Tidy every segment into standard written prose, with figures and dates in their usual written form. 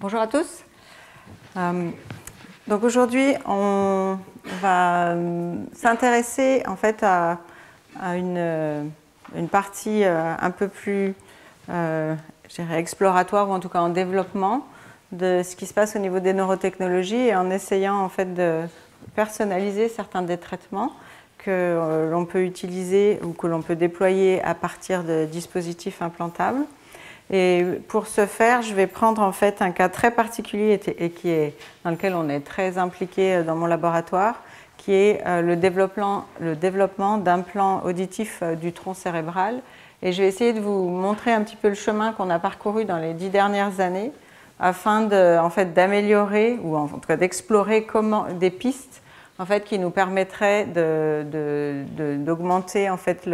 Bonjour à tous. Donc aujourd'hui, on va s'intéresser en fait à une partie un peu plus je dirais exploratoire ou en tout cas en développement de ce qui se passe au niveau des neurotechnologies et en essayant en fait de personnaliser certains des traitements que l'on peut utiliser ou que l'on peut déployer à partir de dispositifs implantables. Et pour ce faire, je vais prendre en fait un cas très particulier et dans lequel on est très impliqué dans mon laboratoire, qui est le développement d'implants auditifs du tronc cérébral. Et je vais essayer de vous montrer un petit peu le chemin qu'on a parcouru dans les 10 dernières années afin d'améliorer ou en tout cas d'explorer des pistes en fait, qui nous permettraient d'augmenter en fait,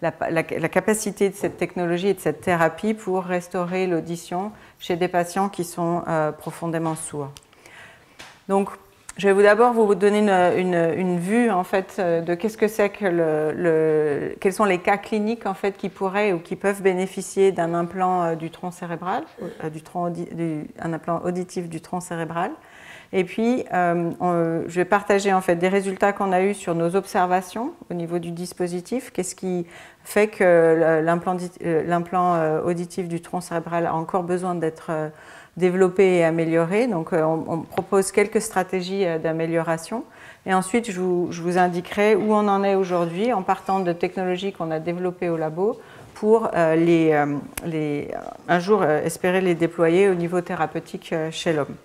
la capacité de cette technologie et de cette thérapie pour restaurer l'audition chez des patients qui sont profondément sourds. Donc, je vais d'abord vous donner une vue en fait, de qu'est-ce que c'est que quels sont les cas cliniques en fait, qui pourraient ou qui peuvent bénéficier d'un implant du tronc cérébral, un implant auditif du tronc cérébral. Et puis, je vais partager en fait des résultats qu'on a eus sur nos observations au niveau du dispositif. Qu'est-ce qui fait que l'implant auditif du tronc cérébral a encore besoin d'être développé et amélioré. Donc, on propose quelques stratégies d'amélioration. Et ensuite, je vous indiquerai où on en est aujourd'hui en partant de technologies qu'on a développées au labo pour un jour espérer les déployer au niveau thérapeutique chez l'homme.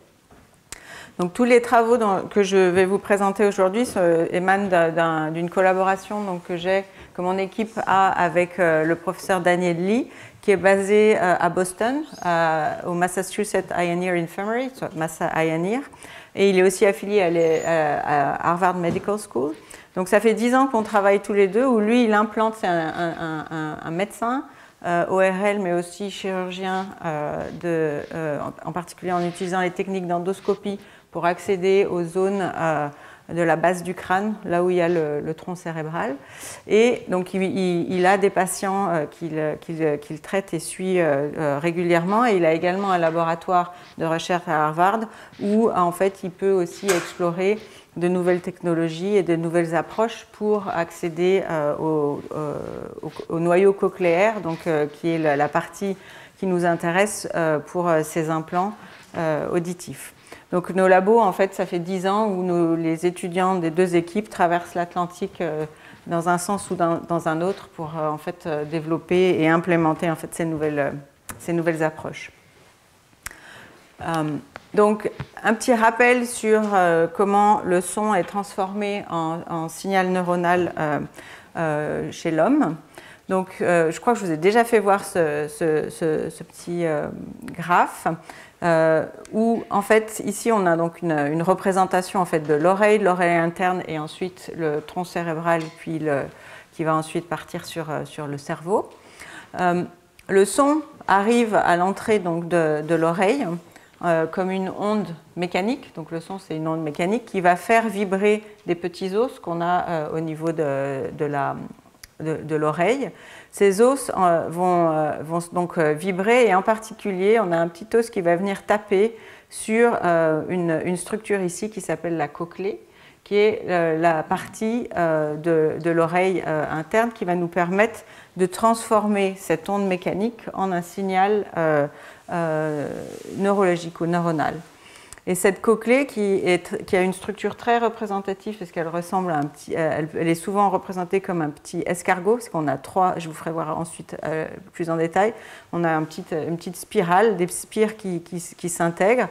Donc, tous les travaux que je vais vous présenter aujourd'hui émanent d'une collaboration que mon équipe a avec le professeur Daniel Lee, qui est basé à Boston, au Massachusetts Eye and Ear Infirmary, Massa Eye and Ear, et il est aussi affilié à Harvard Medical School. Donc, ça fait 10 ans qu'on travaille tous les deux, où lui, il implante, c'est un médecin, ORL, mais aussi chirurgien, en particulier en utilisant les techniques d'endoscopie pour accéder aux zones de la base du crâne, là où il y a le tronc cérébral. Et donc, il a des patients qu'il traite et suit régulièrement. Et il a également un laboratoire de recherche à Harvard où, en fait, il peut aussi explorer de nouvelles technologies et de nouvelles approches pour accéder au noyau cochléaire, donc, qui est la partie qui nous intéresse pour ces implants auditifs. Donc nos labos, en fait, ça fait 10 ans où les étudiants des deux équipes traversent l'Atlantique dans un sens ou dans un autre pour en fait, développer et implémenter en fait, ces nouvelles approches. Donc un petit rappel sur comment le son est transformé en signal neuronal chez l'homme. Donc je crois que je vous ai déjà fait voir ce petit graphe. Où en fait ici on a donc une représentation en fait de l'oreille interne et ensuite le tronc cérébral puis qui va ensuite partir sur le cerveau. Le son arrive à l'entrée donc de l'oreille comme une onde mécanique, donc le son c'est une onde mécanique qui va faire vibrer des petits os qu'on a au niveau de l'oreille. Ces os vont donc vibrer et en particulier, on a un petit os qui va venir taper sur une structure ici qui s'appelle la cochlée, qui est la partie de l'oreille interne qui va nous permettre de transformer cette onde mécanique en un signal neurologique ou neuronal. Et cette cochlée qui a une structure très représentative parce qu'elle ressemble à elle est souvent représentée comme un petit escargot, parce qu'on a trois, je vous ferai voir ensuite plus en détail, on a une petite spirale, des spires qui s'intègrent.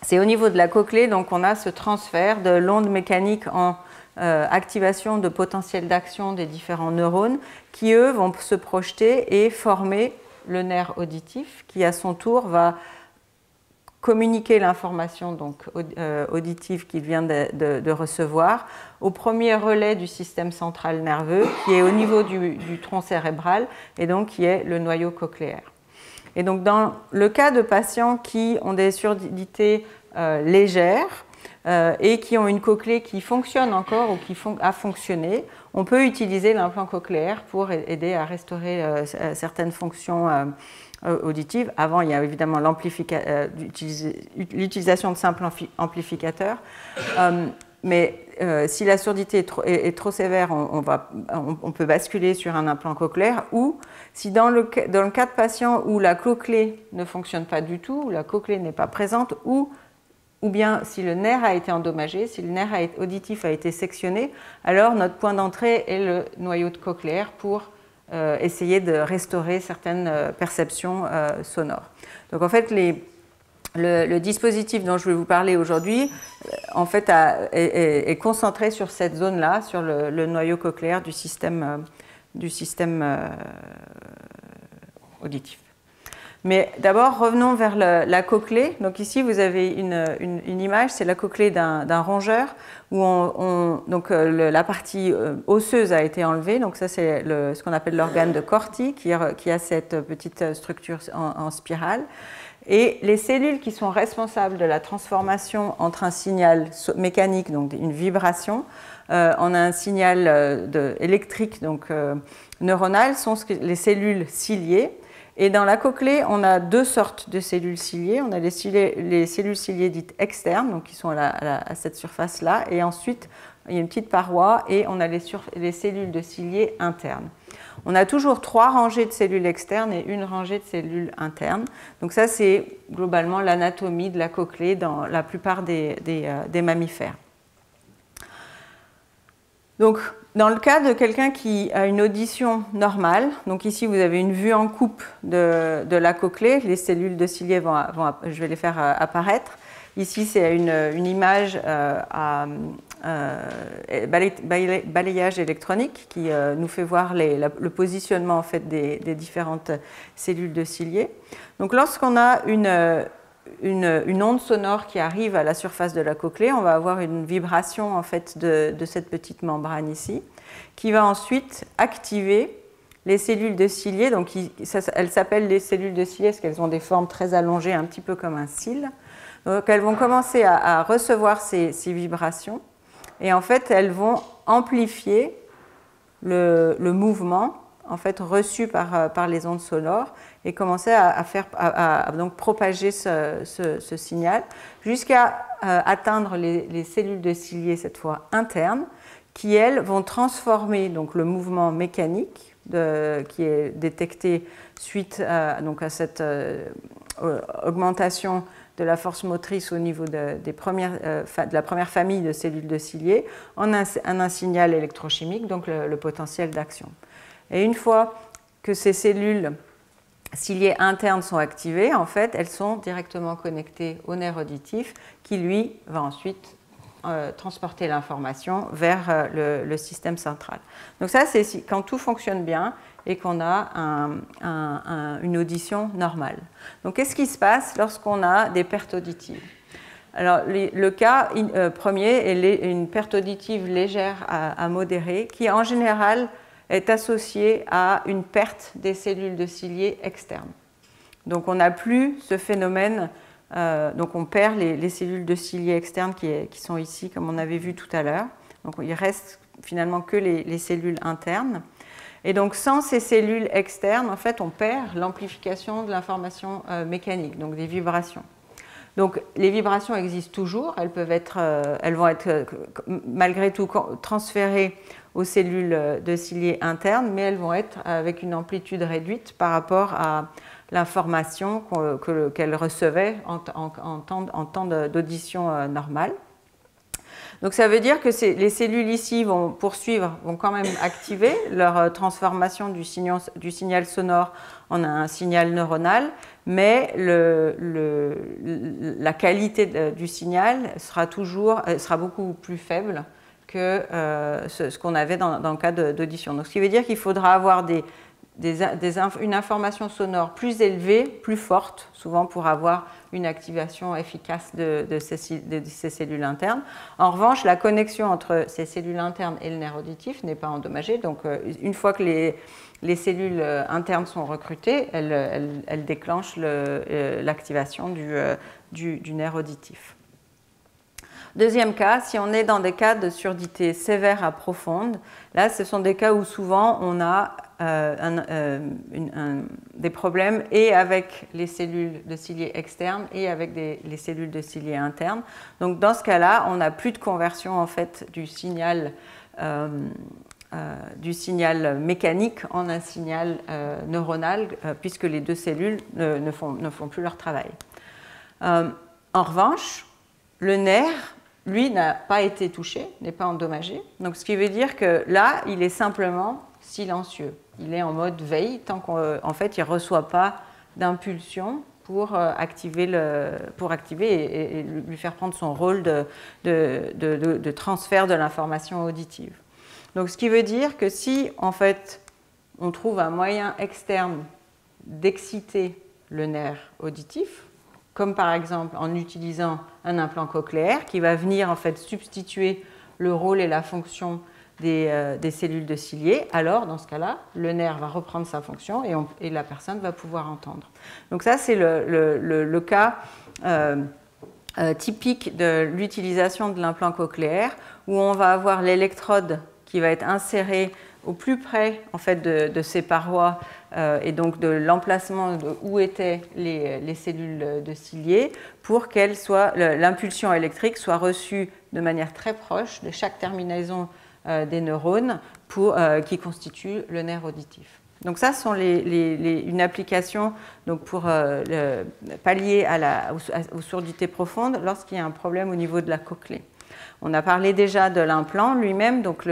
C'est au niveau de la cochlée, donc on a ce transfert de l'onde mécanique en activation de potentiel d'action des différents neurones qui, eux, vont se projeter et former le nerf auditif qui, à son tour, va communiquer l'information donc auditive qu'il vient de recevoir au premier relais du système central nerveux qui est au niveau du tronc cérébral et donc qui est le noyau cochléaire. Et donc dans le cas de patients qui ont des surdités légères, et qui ont une cochlée qui fonctionne encore ou qui a fonctionné, on peut utiliser l'implant cochléaire pour aider à restaurer certaines fonctions auditives. Avant, il y a évidemment l'utilisation de simples amplificateurs. Mais si la surdité est trop sévère, on peut basculer sur un implant cochléaire, ou si dans le cas de patients où la cochlée ne fonctionne pas du tout, où la cochlée n'est pas présente, ou bien si le nerf a été endommagé, si le nerf auditif a été sectionné, alors notre point d'entrée est le noyau de cochléaire pour essayer de restaurer certaines perceptions sonores. Donc en fait, le dispositif dont je vais vous parler aujourd'hui, en fait, est concentré sur cette zone-là, sur le noyau cochléaire du système auditif. Mais d'abord, revenons vers la cochlée. Donc ici, vous avez une image, c'est la cochlée d'un rongeur, où donc, la partie osseuse a été enlevée. Donc ça, c'est ce qu'on appelle l'organe de Corti, qui a cette petite structure en spirale. Et les cellules qui sont responsables de la transformation entre un signal mécanique, donc une vibration, en un signal électrique, donc neuronal, sont les cellules ciliées. Et dans la cochlée, on a deux sortes de cellules ciliées. On a les cellules ciliées dites externes, donc qui sont à cette surface-là. Et ensuite, il y a une petite paroi et on a les cellules de ciliés internes. On a toujours 3 rangées de cellules externes et une rangée de cellules internes. Donc ça, c'est globalement l'anatomie de la cochlée dans la plupart des mammifères. Donc, dans le cas de quelqu'un qui a une audition normale, donc ici vous avez une vue en coupe de la cochlée, les cellules de ciliés je vais les faire apparaître. Ici, c'est une image à balayage électronique qui nous fait voir le positionnement en fait, des différentes cellules de ciliés. Donc, lorsqu'on a une onde sonore qui arrive à la surface de la cochlée, on va avoir une vibration en fait, de cette petite membrane ici, qui va ensuite activer les cellules de ciliés. Donc, elles s'appellent les cellules de ciliés parce qu'elles ont des formes très allongées, un petit peu comme un cil. Donc, elles vont commencer à recevoir ces vibrations et en fait, elles vont amplifier le mouvement en fait, reçu par les ondes sonores et commencer à donc propager ce signal jusqu'à atteindre les cellules de ciliés, cette fois internes, qui, elles, vont transformer donc, le mouvement mécanique qui est détecté suite donc, à cette augmentation de la force motrice au niveau de la première famille de cellules de ciliés en un signal électrochimique, donc le potentiel d'action. Et une fois que ces cellules ciliées internes sont activées, en fait, elles sont directement connectées au nerf auditif qui, lui, va ensuite transporter l'information vers le système central. Donc ça, c'est quand tout fonctionne bien et qu'on a une audition normale. Donc qu'est-ce qui se passe lorsqu'on a des pertes auditives? Alors, le cas premier est une perte auditive légère à modérée qui, en général, est associée à une perte des cellules de ciliés externes. Donc, on n'a plus ce phénomène, donc on perd les cellules de ciliés externes qui sont ici, comme on avait vu tout à l'heure. Donc, il reste finalement que les cellules internes. Et donc, sans ces cellules externes, en fait, on perd l'amplification de l'information mécanique, donc des vibrations. Donc, les vibrations existent toujours, elles vont être malgré tout transférées aux cellules de ciliés internes, mais elles vont être avec une amplitude réduite par rapport à l'information qu'elles recevaient en temps d'audition normale. Donc ça veut dire que les cellules ici vont quand même activer leur transformation du signal sonore en un signal neuronal, mais la qualité du signal sera beaucoup plus faible que ce qu'on avait dans le cas d'audition. Donc ce qui veut dire qu'il faudra avoir une information sonore plus élevée, plus forte, souvent pour avoir une activation efficace de ces cellules internes. En revanche, la connexion entre ces cellules internes et le nerf auditif n'est pas endommagée. Donc, une fois que les cellules internes sont recrutées, elles déclenchent l'activation du nerf auditif. Deuxième cas, si on est dans des cas de surdité sévère à profonde, là, ce sont des cas où souvent on a des problèmes et avec les cellules de ciliés externes et avec les cellules de ciliés internes. Donc, dans ce cas-là, on n'a plus de conversion en fait du signal mécanique en un signal neuronal, puisque les deux cellules ne font plus leur travail. En revanche, le nerf, lui, n'a pas été touché, n'est pas endommagé. Donc, ce qui veut dire que là, il est simplement silencieux. Il est en mode veille tant qu'en fait, il ne reçoit pas d'impulsion pour activer et lui faire prendre son rôle de transfert de l'information auditive. Donc, ce qui veut dire que si, en fait, on trouve un moyen externe d'exciter le nerf auditif, comme par exemple en utilisant un implant cochléaire qui va venir en fait substituer le rôle et la fonction des cellules de ciliés, alors dans ce cas-là, le nerf va reprendre sa fonction et la personne va pouvoir entendre. Donc ça, c'est le cas typique de l'utilisation de l'implant cochléaire où on va avoir l'électrode qui va être insérée au plus près en fait, de ces parois et donc de l'emplacement où étaient les cellules de ciliés pour que l'impulsion électrique soit reçue de manière très proche de chaque terminaison des neurones qui constituent le nerf auditif. Donc ça sont une application donc pour pallier aux surdités profondes lorsqu'il y a un problème au niveau de la cochlée. On a parlé déjà de l'implant lui-même, donc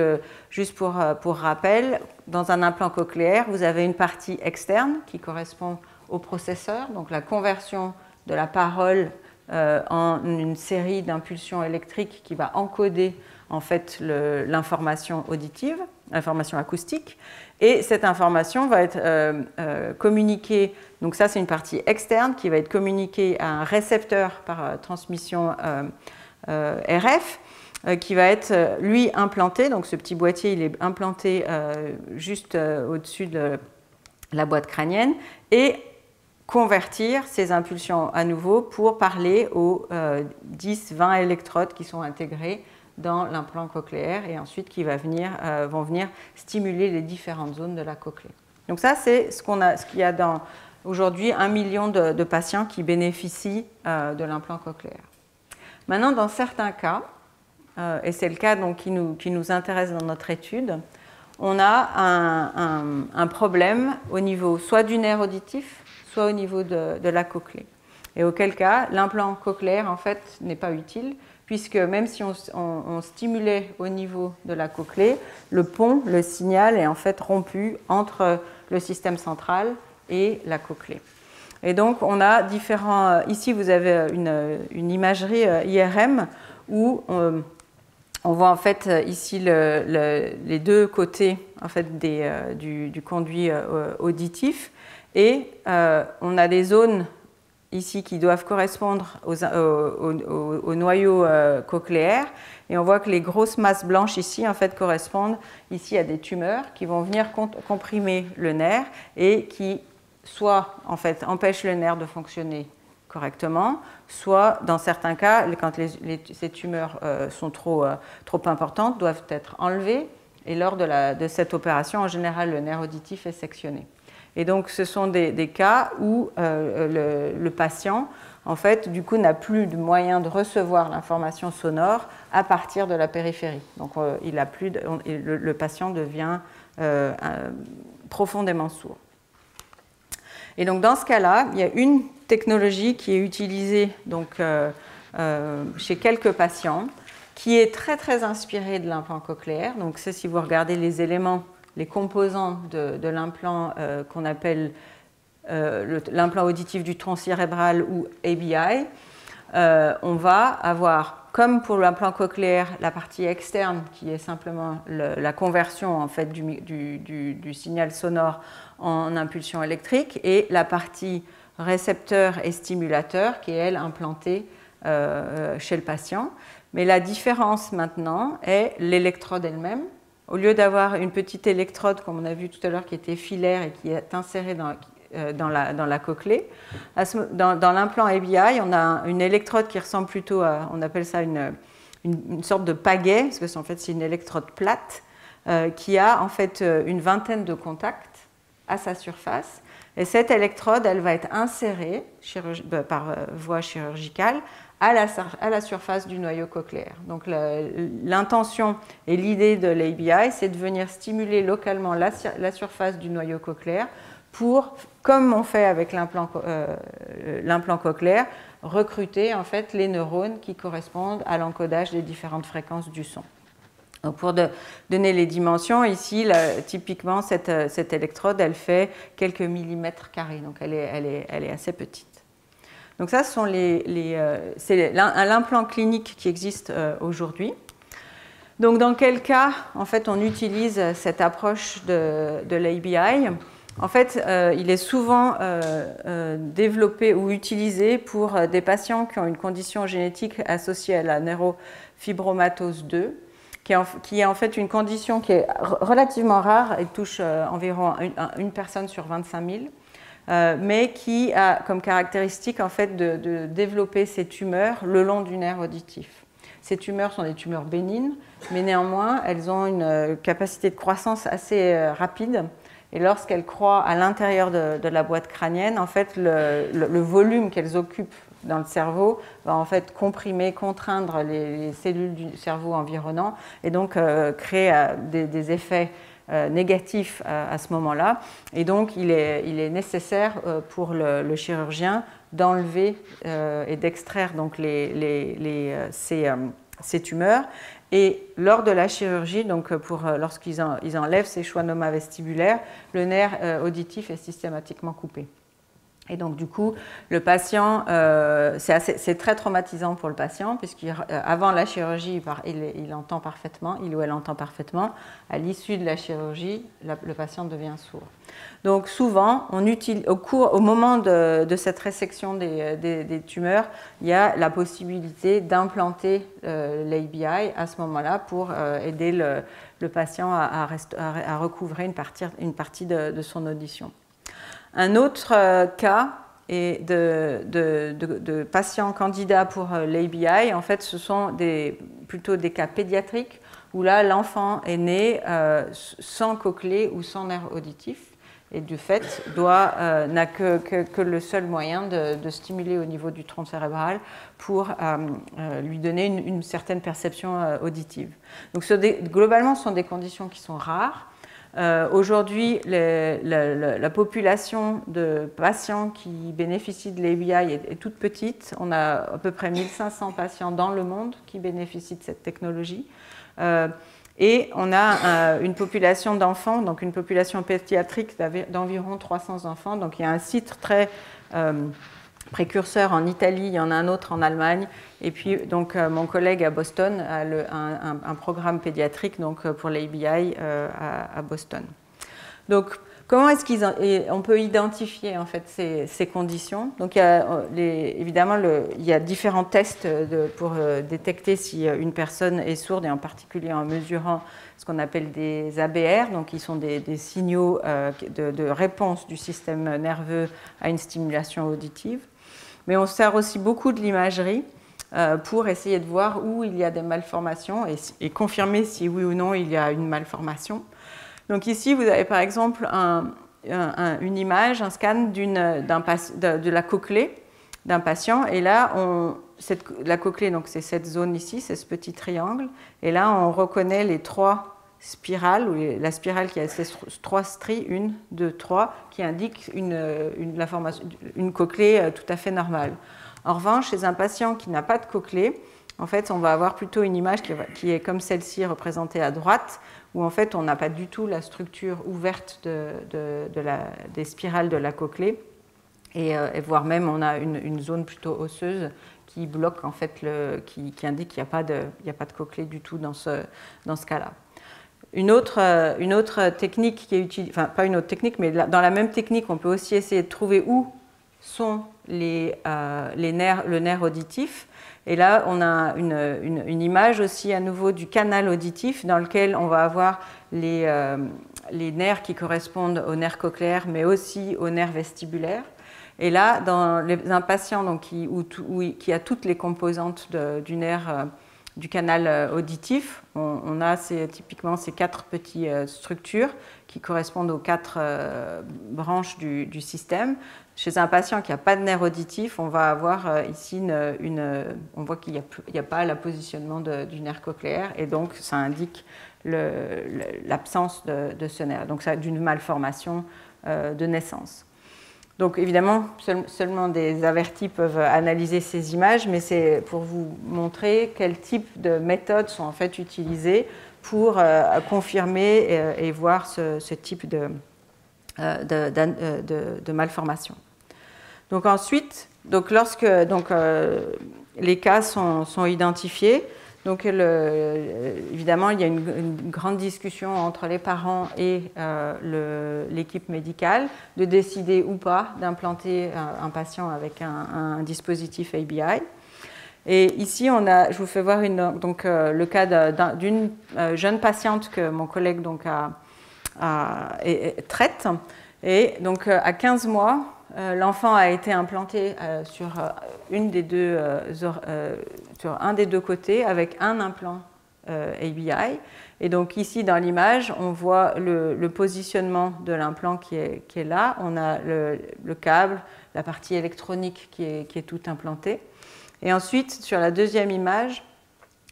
juste pour rappel, dans un implant cochléaire, vous avez une partie externe qui correspond au processeur, donc la conversion de la parole en une série d'impulsions électriques qui va encoder en fait l'information auditive, l'information acoustique, et cette information va être communiquée, donc ça c'est une partie externe qui va être communiquée à un récepteur par transmission RF, qui va être lui implanté, donc ce petit boîtier il est implanté juste au-dessus de la boîte crânienne et convertir ces impulsions à nouveau pour parler aux 10-20 électrodes qui sont intégrées dans l'implant cochléaire et ensuite qui vont venir stimuler les différentes zones de la cochlée. Donc ça c'est ce qu'il y a dans aujourd'hui 1 million de patients qui bénéficient de l'implant cochléaire. Maintenant dans certains cas, et c'est le cas donc, qui nous intéresse dans notre étude, on a un problème au niveau soit du nerf auditif, soit au niveau de la cochlée. Et auquel cas, l'implant cochléaire en fait n'est pas utile, puisque même si on stimulait au niveau de la cochlée, le pont, le signal est en fait rompu entre le système central et la cochlée. Et donc on a différents. Ici vous avez une imagerie IRM où on voit en fait ici les deux côtés en fait, du conduit auditif et on a des zones ici qui doivent correspondre au noyau cochléaire et on voit que les grosses masses blanches ici en fait correspondent ici à des tumeurs qui vont venir comprimer le nerf et qui soit en fait empêchent le nerf de fonctionner correctement, soit dans certains cas, quand ces tumeurs sont trop importantes, doivent être enlevées et lors de cette opération, en général, le nerf auditif est sectionné. Et donc, ce sont des cas où le patient, en fait, du coup, n'a plus de moyen de recevoir l'information sonore à partir de la périphérie. Donc, le patient devient profondément sourd. Et donc, dans ce cas-là, il y a une technologie qui est utilisée donc, chez quelques patients, qui est très, très inspirée de l'implant cochléaire. Donc, c'est si vous regardez les éléments, les composants de l'implant qu'on appelle l'implant auditif du tronc cérébral ou ABI, on va avoir, comme pour l'implant cochléaire, la partie externe qui est simplement la conversion en fait, du signal sonore en impulsion électrique et la partie récepteur et stimulateur qui est, elle, implantée chez le patient. Mais la différence maintenant est l'électrode elle-même. Au lieu d'avoir une petite électrode, comme on a vu tout à l'heure, qui était filaire et qui est insérée dans la cochlée, dans l'implant ABI, on a une électrode qui ressemble plutôt à, on appelle ça une sorte de pagaie, parce que en fait c'est une électrode plate, qui a en fait une vingtaine de contacts à sa surface. Et cette électrode, elle va être insérée par voie chirurgicale à la surface du noyau cochléaire. Donc l'intention et l'idée de l'ABI, c'est de venir stimuler localement la surface du noyau cochléaire pour, comme on fait avec l'implant cochléaire, recruter en fait les neurones qui correspondent à l'encodage des différentes fréquences du son. Donc pour donner les dimensions, ici, typiquement, cette électrode, elle fait quelques millimètres carrés, donc elle est assez petite. Donc ça, c'est l'implant clinique qui existe aujourd'hui. Donc dans quel cas, en fait, on utilise cette approche de l'ABI? En fait, il est souvent développé ou utilisé pour des patients qui ont une condition génétique associée à la neurofibromatose 2, qui est en fait une condition qui est relativement rare, elle touche environ une personne sur 25 000, mais qui a comme caractéristique en fait de développer ces tumeurs le long du nerf auditif. Ces tumeurs sont des tumeurs bénignes, mais néanmoins elles ont une capacité de croissance assez rapide, et lorsqu'elles croient à l'intérieur de la boîte crânienne, en fait le volume qu'elles occupent dans le cerveau va en fait comprimer, contraindre les cellules du cerveau environnant et donc créer des effets négatifs à ce moment-là. Et donc il est nécessaire pour le chirurgien d'enlever et d'extraire donc ces tumeurs. Et lors de la chirurgie, donc lorsqu'ils enlèvent ces schwannomas vestibulaires, le nerf auditif est systématiquement coupé. Et donc, du coup, le patient, c'est très traumatisant pour le patient, puisqu'avant la chirurgie, il entend parfaitement, il ou elle entend parfaitement. À l'issue de la chirurgie, le patient devient sourd. Donc, souvent, au moment de cette résection des tumeurs, il y a la possibilité d'implanter l'ABI à ce moment-là pour aider le patient à recouvrer une partie de son audition. Un autre cas est de patients candidats pour l'ABI. En fait, ce sont plutôt des cas pédiatriques où là, l'enfant est né sans cochlée ou sans nerf auditif et du fait n'a que le seul moyen de stimuler au niveau du tronc cérébral pour lui donner une certaine perception auditive. Donc globalement, ce sont des conditions qui sont rares. Aujourd'hui, la population de patients qui bénéficient de l'ABI est toute petite. On a à peu près 1500 patients dans le monde qui bénéficient de cette technologie. Et on a une population d'enfants, donc une population pédiatrique d'environ 300 enfants. Donc il y a un site très précurseur en Italie, il y en a un autre en Allemagne. Et puis, donc, mon collègue à Boston a un programme pédiatrique donc, pour l'ABI à Boston. Donc, comment est-ce qu'on peut identifier en fait ces conditions? Donc, évidemment, il y a différents tests pour détecter si une personne est sourde, et en particulier en mesurant ce qu'on appelle des ABR, donc qui sont des signaux de réponse du système nerveux à une stimulation auditive. Mais on sert aussi beaucoup de l'imagerie pour essayer de voir où il y a des malformations et confirmer si oui ou non il y a une malformation. Donc ici, vous avez par exemple une image, un scan de la cochlée d'un patient. Et là, la cochlée, c'est cette zone ici, c'est ce petit triangle. Et là, on reconnaît les trois spirale, ou la spirale qui a ces trois stries, 1, 2, 3, qui indique une cochlée tout à fait normale. En revanche, chez un patient qui n'a pas de cochlée, en fait, on va avoir plutôt une image qui est comme celle-ci représentée à droite, où en fait, on n'a pas du tout la structure ouverte des spirales de la cochlée, et voire même on a une zone plutôt osseuse qui bloque, en fait, qui indique qu'il n'y a pas de cochlée du tout dans ce cas-là. Une autre technique qui est utilisée, enfin pas une autre technique, mais dans la même technique, on peut aussi essayer de trouver où sont le nerf auditif. Et là, on a une image aussi à nouveau du canal auditif dans lequel on va avoir les nerfs qui correspondent au nerf cochléaire, mais aussi au nerf vestibulaire. Et là, dans un patient donc, qui a toutes les composantes du nerf du canal auditif. On a typiquement ces 4 petites structures qui correspondent aux 4 branches du système. Chez un patient qui n'a pas de nerf auditif, on va avoir ici on voit qu'il n'y a pas le positionnement du nerf cochléaire et donc ça indique l'absence de ce nerf. Donc ça d'une malformation de naissance. Donc évidemment, seulement des avertis peuvent analyser ces images, mais c'est pour vous montrer quel type de méthodes sont en fait utilisées pour confirmer et voir ce type de malformation. Donc ensuite, lorsque les cas sont identifiés, donc évidemment il y a une grande discussion entre les parents et l'équipe médicale de décider ou pas d'implanter un patient avec un dispositif ABI. Et ici, je vous fais voir le cas d'une jeune patiente que mon collègue traite. Et donc, à 15 mois, l'enfant a été implanté sur un des deux côtés avec un implant ABI. Et donc, ici, dans l'image, on voit le positionnement de l'implant qui est là. On a le câble, la partie électronique qui est toute implantée. Et ensuite, sur la deuxième image,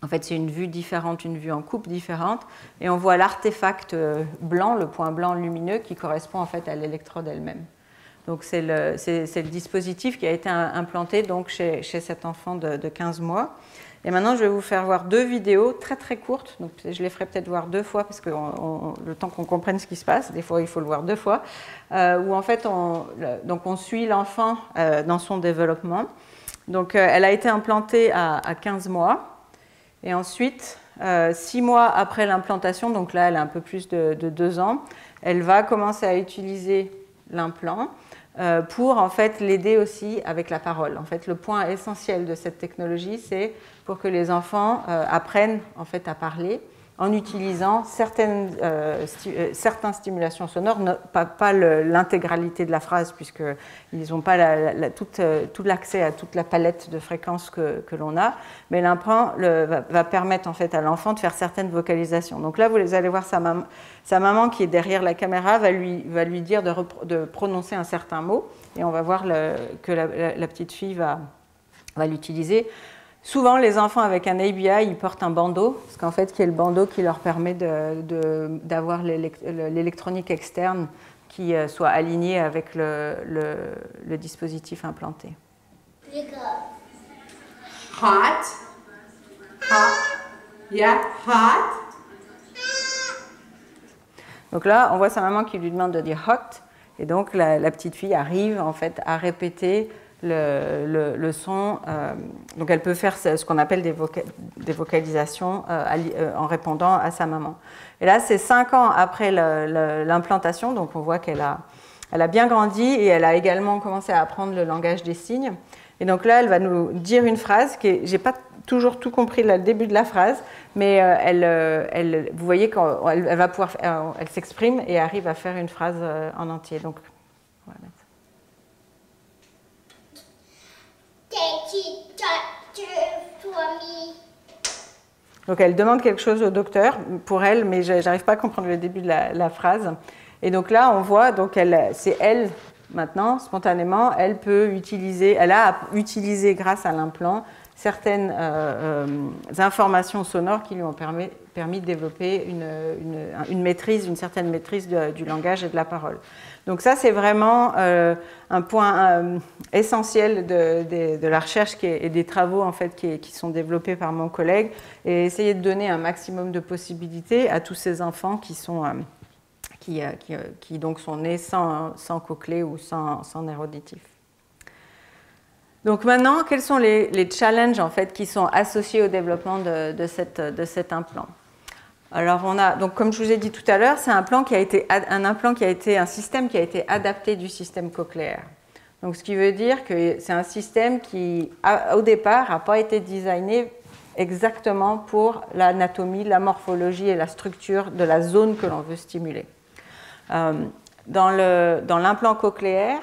en fait, c'est une vue différente, une vue en coupe différente, et on voit l'artefact blanc, le point blanc lumineux, qui correspond en fait à l'électrode elle-même. Donc, c'est le dispositif qui a été implanté donc, chez cet enfant de 15 mois. Et maintenant, je vais vous faire voir 2 vidéos très très courtes. Donc, je les ferai peut-être voir 2 fois parce que le temps qu'on comprenne ce qui se passe, des fois il faut le voir 2 fois, où en fait on suit l'enfant dans son développement. Donc, elle a été implantée à 15 mois. Et ensuite, 6 mois après l'implantation, donc là, elle a un peu plus de 2 ans, elle va commencer à utiliser l'implant pour en fait l'aider aussi avec la parole. En fait, le point essentiel de cette technologie, c'est pour que les enfants apprennent en fait à parler en utilisant certaines stimulations sonores, pas l'intégralité de la phrase, puisqu'ils n'ont pas tout l'accès à toute la palette de fréquences que l'on a, mais l'implant va permettre en fait, à l'enfant de faire certaines vocalisations. Donc là, vous allez voir sa maman qui est derrière la caméra va lui dire de prononcer un certain mot, et on va voir que la petite fille va l'utiliser. Souvent, les enfants avec un ABI, ils portent un bandeau, parce qu'en fait, qui est le bandeau qui leur permet d'avoir l'électronique externe qui soit alignée avec le dispositif implanté. Hot. Hot. Yeah, hot. Donc là, on voit sa maman qui lui demande de dire hot, et donc la petite fille arrive en fait à répéter le son. Donc elle peut faire ce qu'on appelle des vocalisations en répondant à sa maman. Et là, c'est 5 ans après l'implantation, donc on voit qu'elle a bien grandi et elle a également commencé à apprendre le langage des signes. Et donc là, elle va nous dire une phrase qui j'ai pas toujours tout compris le début de la phrase, mais vous voyez qu'elle va pouvoir, elle s'exprime et arrive à faire une phrase en entier. Donc, voilà. Donc elle demande quelque chose au docteur pour elle, mais je n'arrive pas à comprendre le début de la phrase. Et donc là, on voit, c'est elle maintenant, spontanément, elle a utilisé grâce à l'implant certaines informations sonores qui lui ont permis de développer une certaine maîtrise du langage et de la parole. Donc ça, c'est vraiment un point essentiel de la recherche et des travaux en fait, qui sont développés par mon collègue, et essayer de donner un maximum de possibilités à tous ces enfants qui donc sont nés sans cochlée ou sans nerf auditif. Donc maintenant, quels sont les challenges en fait, qui sont associés au développement de cet implant? Alors donc comme je vous ai dit tout à l'heure, c'est un système qui a été adapté du système cochléaire. Donc ce qui veut dire que c'est un système qui, au départ, n'a pas été designé exactement pour l'anatomie, la morphologie et la structure de la zone que l'on veut stimuler. Dans l'implant cochléaire,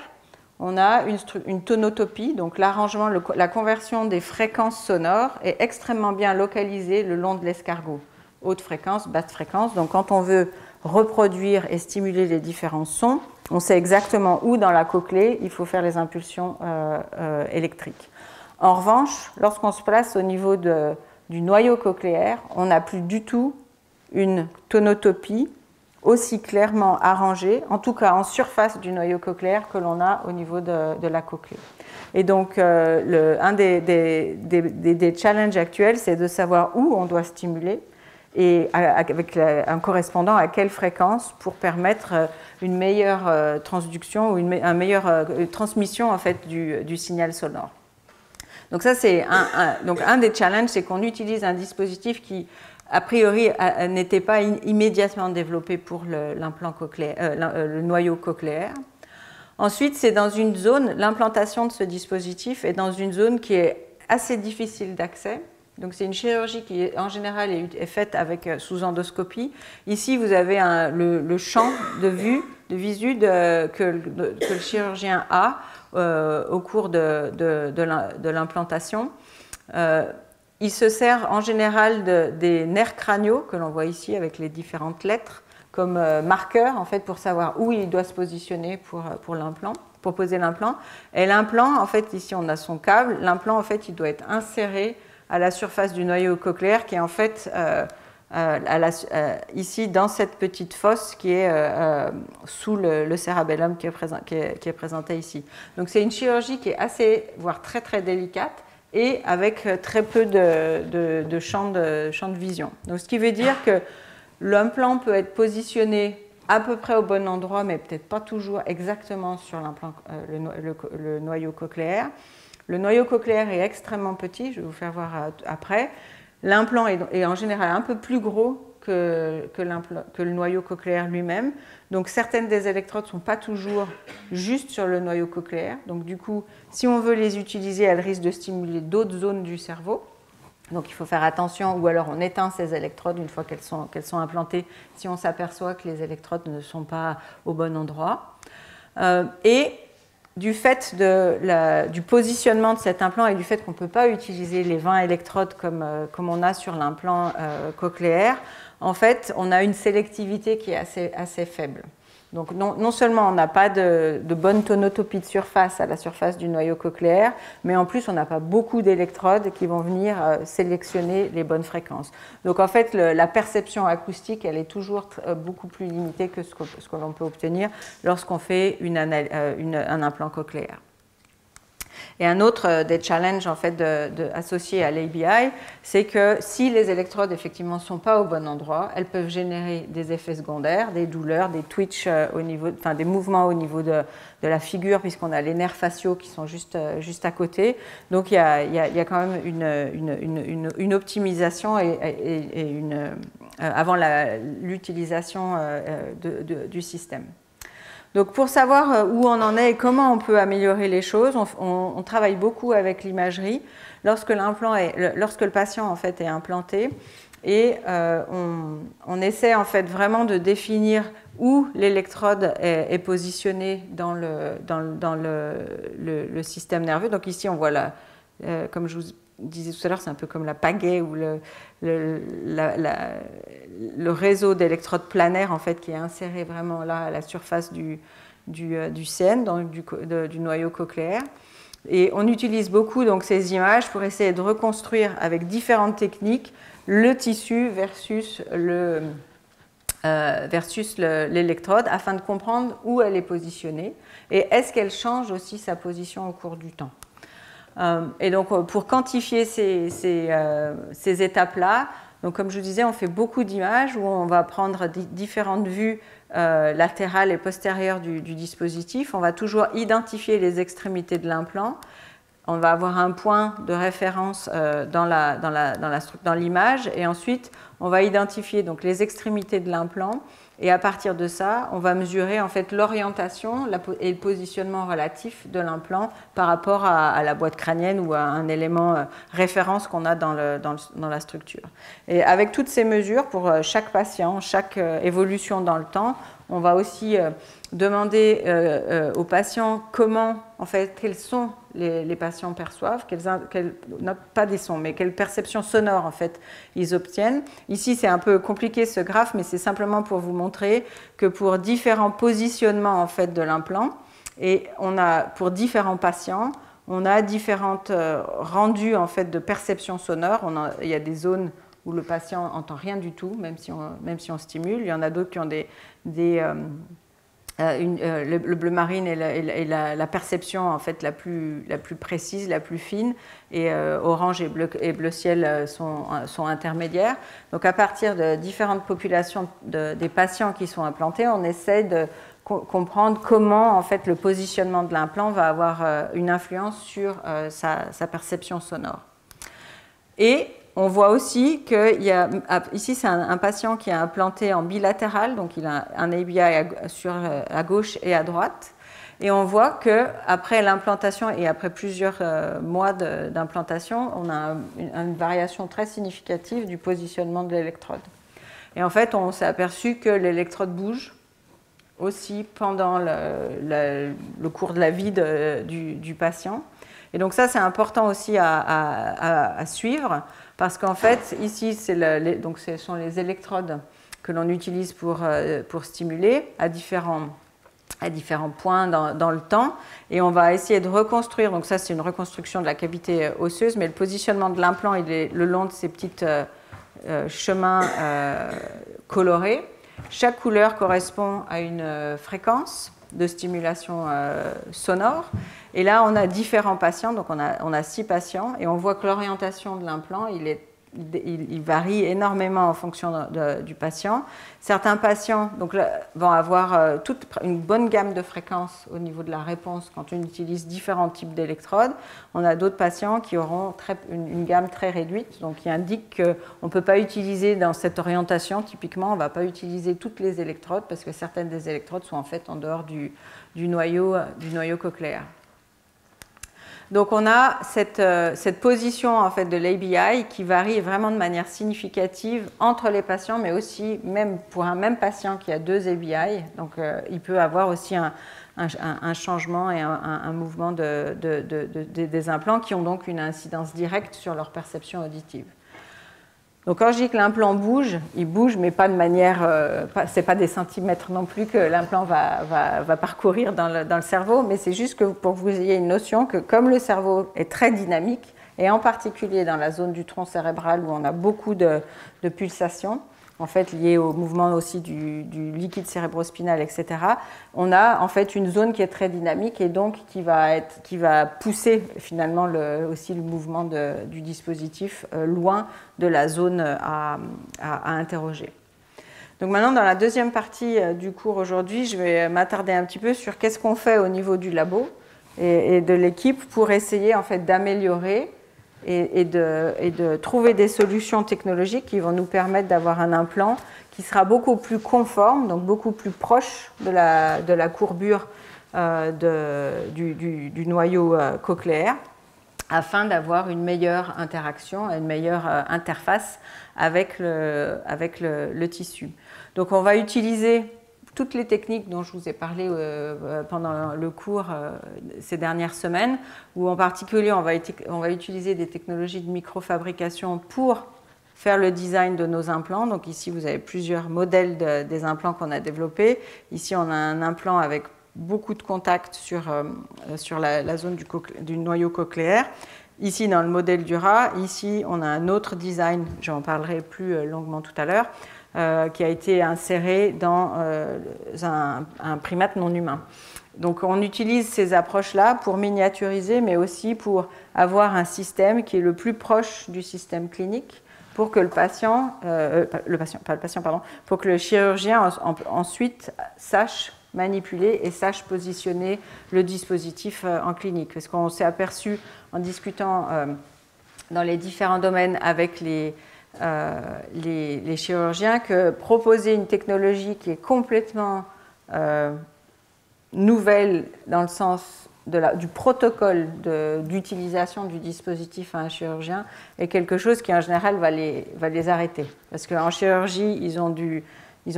on a une tonotopie, donc l'arrangement, la conversion des fréquences sonores est extrêmement bien localisée le long de l'escargot. Haute fréquence, basse fréquence. Donc quand on veut reproduire et stimuler les différents sons, on sait exactement où dans la cochlée il faut faire les impulsions électriques. En revanche, lorsqu'on se place au niveau du noyau cochléaire, on n'a plus du tout une tonotopie aussi clairement arrangée, en tout cas en surface du noyau cochléaire que l'on a au niveau de la cochlée. Et donc, un des challenges actuels, c'est de savoir où on doit stimuler et avec un correspondant à quelle fréquence pour permettre une meilleure transduction ou une meilleure transmission en fait, du signal sonore. Donc ça, c'est un des challenges, c'est qu'on utilise un dispositif qui, a priori, n'était pas immédiatement développé pour l'implant cochléaire, le noyau cochléaire. Ensuite, c'est dans une zone, l'implantation de ce dispositif est dans une zone qui est assez difficile d'accès. Donc c'est une chirurgie qui, en général, est faite sous endoscopie. Ici, vous avez le champ de vue, de visu que le chirurgien a au cours de l'implantation. Il se sert en général des nerfs crâniaux que l'on voit ici avec les différentes lettres comme marqueur en fait pour savoir où il doit se positionner pour l'implant, pour poser l'implant. Et l'implant, en fait, ici on a son câble. L'implant, en fait, il doit être inséré à la surface du noyau cochléaire qui est en fait ici dans cette petite fosse qui est sous le cérébellum qui est présenté ici. Donc c'est une chirurgie qui est assez, voire très très délicate et avec très peu de champ de vision. Donc ce qui veut dire que l'implant peut être positionné à peu près au bon endroit, mais peut-être pas toujours exactement sur l'implant, le noyau cochléaire. Le noyau cochléaire est extrêmement petit, je vais vous faire voir après. L'implant est en général un peu plus gros que le noyau cochléaire lui-même. Donc certaines des électrodes ne sont pas toujours juste sur le noyau cochléaire. Donc du coup, si on veut les utiliser, elles risquent de stimuler d'autres zones du cerveau. Donc il faut faire attention, ou alors on éteint ces électrodes une fois qu'elles sont implantées, si on s'aperçoit que les électrodes ne sont pas au bon endroit. Et du fait du positionnement de cet implant et du fait qu'on ne peut pas utiliser les 20 électrodes comme on a sur l'implant cochléaire, en fait, on a une sélectivité qui est assez faible. Donc non seulement on n'a pas de bonne tonotopie de surface à la surface du noyau cochléaire, mais en plus on n'a pas beaucoup d'électrodes qui vont venir sélectionner les bonnes fréquences. Donc en fait la perception acoustique elle est toujours beaucoup plus limitée que ce que l'on peut obtenir lorsqu'on fait un implant cochléaire. Et un autre des challenges en fait, associés à l'ABI, c'est que si les électrodes effectivement ne sont pas au bon endroit, elles peuvent générer des effets secondaires, des douleurs, des twitch des mouvements au niveau de la figure, puisqu'on a les nerfs faciaux qui sont juste à côté. Donc il y a quand même une optimisation avant l'utilisation du système. Donc pour savoir où on en est et comment on peut améliorer les choses, on travaille beaucoup avec l'imagerie lorsque le patient en fait est implanté et on essaie en fait vraiment de définir où l'électrode est positionnée dans le système nerveux. Donc ici on voit comme je vous disais tout à l'heure, c'est un peu comme la pagaie ou le réseau d'électrodes planaires en fait, qui est inséré vraiment là à la surface du CN, du noyau cochléaire. Et on utilise beaucoup donc, ces images pour essayer de reconstruire avec différentes techniques le tissu versus l'électrode afin de comprendre où elle est positionnée et est-ce qu'elle change aussi sa position au cours du temps. Et donc, pour quantifier ces étapes-là, donc comme je vous disais, on fait beaucoup d'images où on va prendre différentes vues latérales et postérieures du dispositif. On va toujours identifier les extrémités de l'implant. On va avoir un point de référence dans l'image et ensuite, on va identifier donc, les extrémités de l'implant. Et à partir de ça, on va mesurer en fait l'orientation et le positionnement relatif de l'implant par rapport à la boîte crânienne ou à un élément référence qu'on a dans la structure. Et avec toutes ces mesures, pour chaque patient, chaque évolution dans le temps, on va aussi demander aux patients comment en fait, quels sons les patients perçoivent, pas des sons, mais quelles perceptions sonores, en fait, ils obtiennent. Ici, c'est un peu compliqué, ce graphe, mais c'est simplement pour vous montrer que pour différents positionnements, en fait, de l'implant, et pour différents patients, on a différents rendus, en fait, de perception sonore. Il y a des zones où le patient n'entend rien du tout, même si on stimule. Il y en a d'autres qui ont le bleu marine et la perception en fait la plus précise, la plus fine, et orange et bleu ciel sont intermédiaires. Donc à partir de différentes populations des patients qui sont implantés, on essaie de comprendre comment en fait le positionnement de l'implant va avoir une influence sur sa perception sonore. Et on voit aussi qu'il y a, ici c'est un patient qui est implanté en bilatéral, donc il a un ABI à gauche et à droite, et on voit qu'après l'implantation et après plusieurs mois d'implantation, on a une variation très significative du positionnement de l'électrode. Et en fait, on s'est aperçu que l'électrode bouge aussi pendant le cours de la vie du patient. Et donc ça, c'est important aussi à suivre, parce qu'en fait, ici, donc ce sont les électrodes que l'on utilise pour stimuler à différents points dans le temps. Et on va essayer de reconstruire, donc ça, c'est une reconstruction de la cavité osseuse, mais le positionnement de l'implant, il est le long de ces petits chemins colorés. Chaque couleur correspond à une fréquence de stimulation sonore. Et là, on a différents patients, donc on a 6 patients, et on voit que l'orientation de l'implant, il varie énormément en fonction du patient. Certains patients vont avoir toute une bonne gamme de fréquences au niveau de la réponse quand on utilise différents types d'électrodes. On a d'autres patients qui auront une gamme très réduite, donc qui indique qu'on ne peut pas utiliser dans cette orientation, typiquement, on ne va pas utiliser toutes les électrodes parce que certaines des électrodes sont en fait en dehors du noyau cochléaire. Donc on a cette position en fait de l'ABI qui varie vraiment de manière significative entre les patients, mais aussi même pour un même patient qui a 2 ABI. Donc il peut avoir aussi un changement et un mouvement des implants qui ont donc une incidence directe sur leur perception auditive. Donc quand je dis que l'implant bouge, il bouge, mais pas de manière, c'est pas des centimètres non plus que l'implant va parcourir dans le cerveau, mais c'est juste pour que vous ayez une notion que comme le cerveau est très dynamique, et en particulier dans la zone du tronc cérébral où on a beaucoup de pulsations, en fait liées au mouvement aussi du liquide cérébrospinal, etc., on a en fait une zone qui est très dynamique et donc qui va pousser finalement aussi le mouvement du dispositif loin de la zone à interroger. Donc maintenant, dans la deuxième partie du cours aujourd'hui, je vais m'attarder un petit peu sur qu'est-ce qu'on fait au niveau du labo et de l'équipe pour essayer en fait d'améliorer et de trouver des solutions technologiques qui vont nous permettre d'avoir un implant qui sera beaucoup plus conforme, donc beaucoup plus proche de la courbure du noyau cochléaire, afin d'avoir une meilleure interaction, une meilleure interface avec le tissu. Donc on va utiliser toutes les techniques dont je vous ai parlé pendant le cours ces dernières semaines, où en particulier on va utiliser des technologies de microfabrication pour faire le design de nos implants. Donc ici vous avez plusieurs modèles des implants qu'on a développés. Ici on a un implant avec beaucoup de contacts sur la zone du noyau cochléaire. Ici dans le modèle du rat, ici on a un autre design, j'en parlerai plus longuement tout à l'heure, qui a été inséré dans un primate non humain. Donc on utilise ces approches-là pour miniaturiser, mais aussi pour avoir un système qui est le plus proche du système clinique, pour que pour que le chirurgien ensuite sache manipuler et sache positionner le dispositif en clinique. Parce qu'on s'est aperçu en discutant dans les différents domaines avec les chirurgiens que proposer une technologie qui est complètement nouvelle dans le sens du protocole d'utilisation du dispositif à un chirurgien est quelque chose qui en général va les arrêter. Parce qu'en chirurgie, ils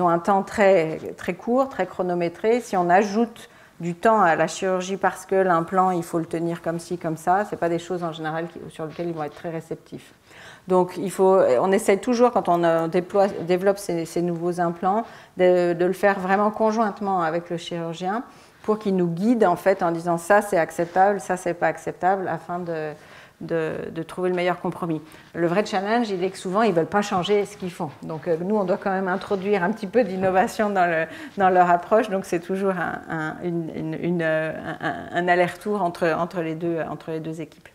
ont un temps très, très court, très chronométré. Si on ajoute du temps à la chirurgie parce que l'implant, il faut le tenir comme ci, comme ça. Ce n'est pas des choses en général sur lesquelles ils vont être très réceptifs. Donc, on essaie toujours, quand on développe ces nouveaux implants, de le faire vraiment conjointement avec le chirurgien pour qu'il nous guide en fait en disant ça c'est acceptable, ça c'est pas acceptable, afin de trouver le meilleur compromis. Le vrai challenge, il est que souvent, ils ne veulent pas changer ce qu'ils font. Donc, nous, on doit quand même introduire un petit peu d'innovation dans leur approche. Donc, c'est toujours un aller-retour entre les deux équipes.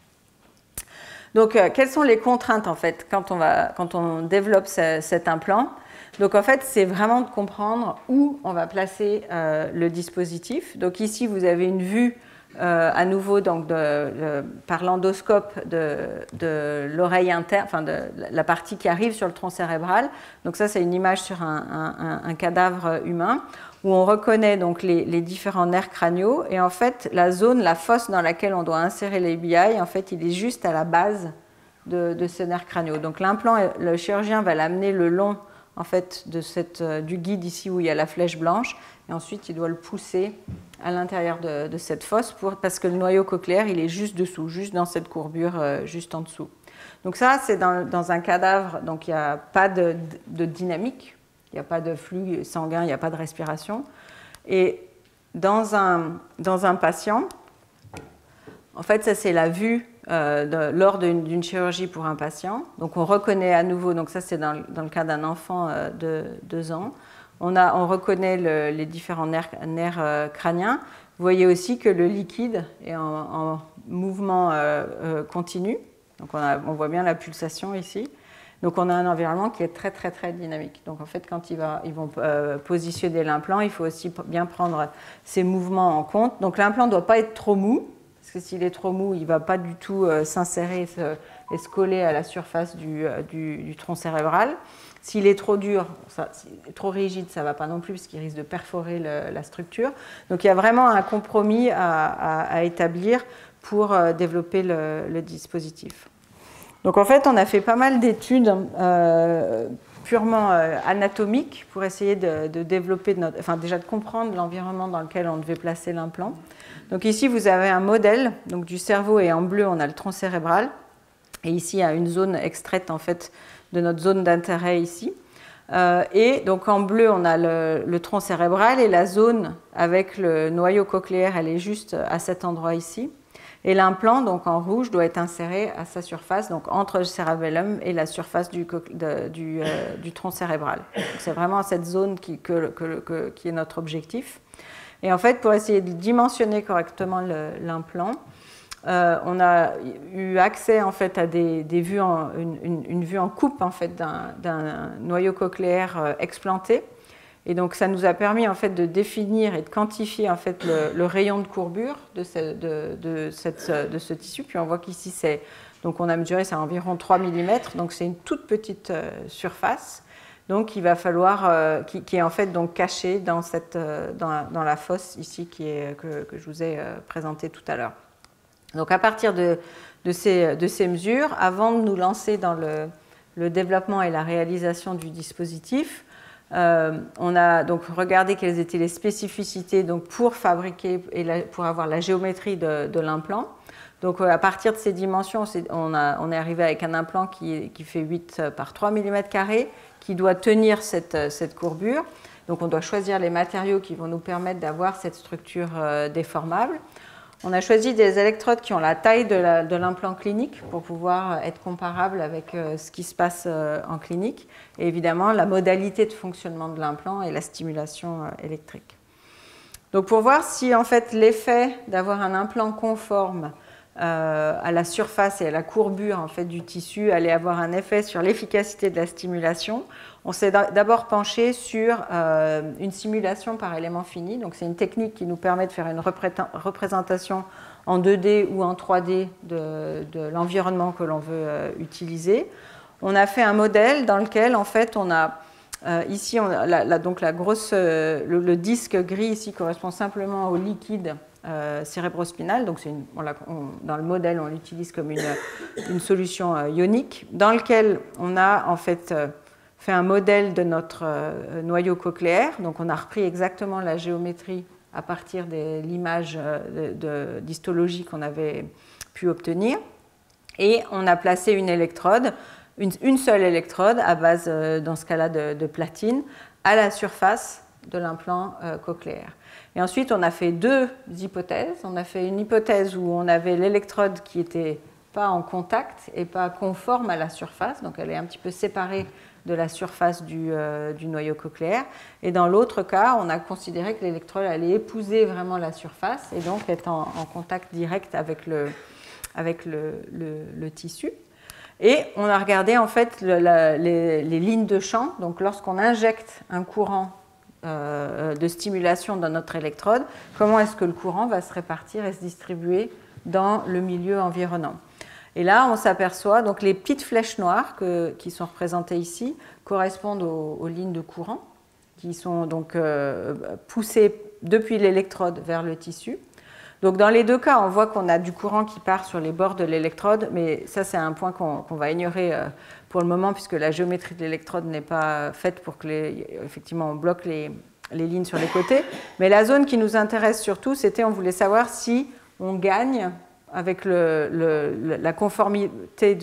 Donc, quelles sont les contraintes, en fait, quand on développe cet implant? Donc, en fait, c'est vraiment de comprendre où on va placer le dispositif. Donc, ici, vous avez une vue à nouveau donc par l'endoscope de l'oreille interne, enfin de la partie qui arrive sur le tronc cérébral. Donc ça, c'est une image sur un cadavre humain où on reconnaît donc les différents nerfs crâniaux. Et en fait, la fosse dans laquelle on doit insérer les BI, en fait, il est juste à la base de ce nerf crâniaux. Donc l'implant, le chirurgien va l'amener le long en fait, du guide ici où il y a la flèche blanche, et ensuite il doit le pousser à l'intérieur de cette fosse parce que le noyau cochléaire il est juste dessous, juste dans cette courbure, juste en dessous. Donc ça c'est dans un cadavre, donc il n'y a pas de dynamique, il n'y a pas de flux sanguin, il n'y a pas de respiration. Et dans un patient, en fait ça c'est la vue lors d'une chirurgie pour un patient. Donc on reconnaît à nouveau, donc ça c'est dans le cas d'un enfant de 2 ans, on reconnaît les différents nerfs crâniens. Vous voyez aussi que le liquide est en mouvement continu, donc on voit bien la pulsation ici. Donc on a un environnement qui est très très très dynamique. Donc en fait quand ils vont positionner l'implant, il faut aussi bien prendre ces mouvements en compte. Donc l'implant ne doit pas être trop mou, parce que s'il est trop mou, il ne va pas du tout s'insérer et se coller à la surface du tronc cérébral. S'il est trop dur, trop rigide, ça ne va pas non plus, parce qu'il risque de perforer la structure. Donc il y a vraiment un compromis à établir pour développer le dispositif. Donc en fait, on a fait pas mal d'études purement anatomiques pour essayer de développer, déjà de comprendre l'environnement dans lequel on devait placer l'implant. Donc ici, vous avez un modèle donc du cerveau, et en bleu, on a le tronc cérébral. Et ici, il y a une zone extraite en fait, de notre zone d'intérêt ici. Et donc en bleu, on a le tronc cérébral, et la zone avec le noyau cochléaire, elle est juste à cet endroit ici. Et l'implant, donc en rouge, doit être inséré à sa surface, donc entre le cérebellum et la surface du tronc cérébral. C'est vraiment cette zone qui est notre objectif. Et en fait, pour essayer de dimensionner correctement l'implant, on a eu accès en fait, à une vue en coupe en fait, d'un noyau cochléaire explanté. Et donc, ça nous a permis en fait, de définir et de quantifier en fait, le rayon de courbure de ce tissu. Puis on voit qu'ici, donc on a mesuré, c'est environ 3 mm, donc c'est une toute petite surface. Donc, il va falloir, qui est en fait donc caché dans la fosse ici que je vous ai présentée tout à l'heure. Donc, à partir de ces mesures, avant de nous lancer dans le développement et la réalisation du dispositif, on a donc regardé quelles étaient les spécificités donc, pour fabriquer et pour avoir la géométrie de l'implant. Donc, à partir de ces dimensions, on est arrivé avec un implant qui fait 8 par 3 mm carrés, qui doit tenir cette courbure. Donc, on doit choisir les matériaux qui vont nous permettre d'avoir cette structure déformable. On a choisi des électrodes qui ont la taille de l'implant clinique pour pouvoir être comparables avec ce qui se passe en clinique. Et évidemment, la modalité de fonctionnement de l'implant et la stimulation électrique. Donc, pour voir si en fait, l'effet d'avoir un implant conforme à la surface et à la courbure en fait, du tissu allait avoir un effet sur l'efficacité de la stimulation, on s'est d'abord penché sur une simulation par élément fini. Donc, c'est une technique qui nous permet de faire une représentation en 2D ou en 3D de l'environnement que l'on veut utiliser. On a fait un modèle dans lequel, en fait, on a ici, donc le disque gris ici correspond simplement au liquide cérébrospinal. Donc, dans le modèle, on l'utilise comme une solution ionique, dans lequel on a en fait fait un modèle de notre noyau cochléaire. Donc, on a repris exactement la géométrie à partir de l'image d'histologie qu'on avait pu obtenir. Et on a placé une électrode, une seule électrode à base, dans ce cas-là, de platine, à la surface de l'implant cochléaire. Et ensuite, on a fait deux hypothèses. On a fait une hypothèse où on avait l'électrode qui n'était pas en contact et pas conforme à la surface, donc elle est un petit peu séparée de la surface du noyau cochléaire. Et dans l'autre cas, on a considéré que l'électrode allait épouser vraiment la surface et donc être en contact direct avec le tissu. Et on a regardé en fait les lignes de champ. Donc lorsqu'on injecte un courant de stimulation dans notre électrode, comment est-ce que le courant va se répartir et se distribuer dans le milieu environnant. Et là, on s'aperçoit, donc les petites flèches noires qui sont représentées ici correspondent aux lignes de courant qui sont donc poussées depuis l'électrode vers le tissu. Donc dans les deux cas, on voit qu'on a du courant qui part sur les bords de l'électrode, mais ça c'est un point qu'on va ignorer pour le moment puisque la géométrie de l'électrode n'est pas faite pour que effectivement on bloque les lignes sur les côtés. Mais la zone qui nous intéresse surtout, c'était on voulait savoir si on gagne avec la conformité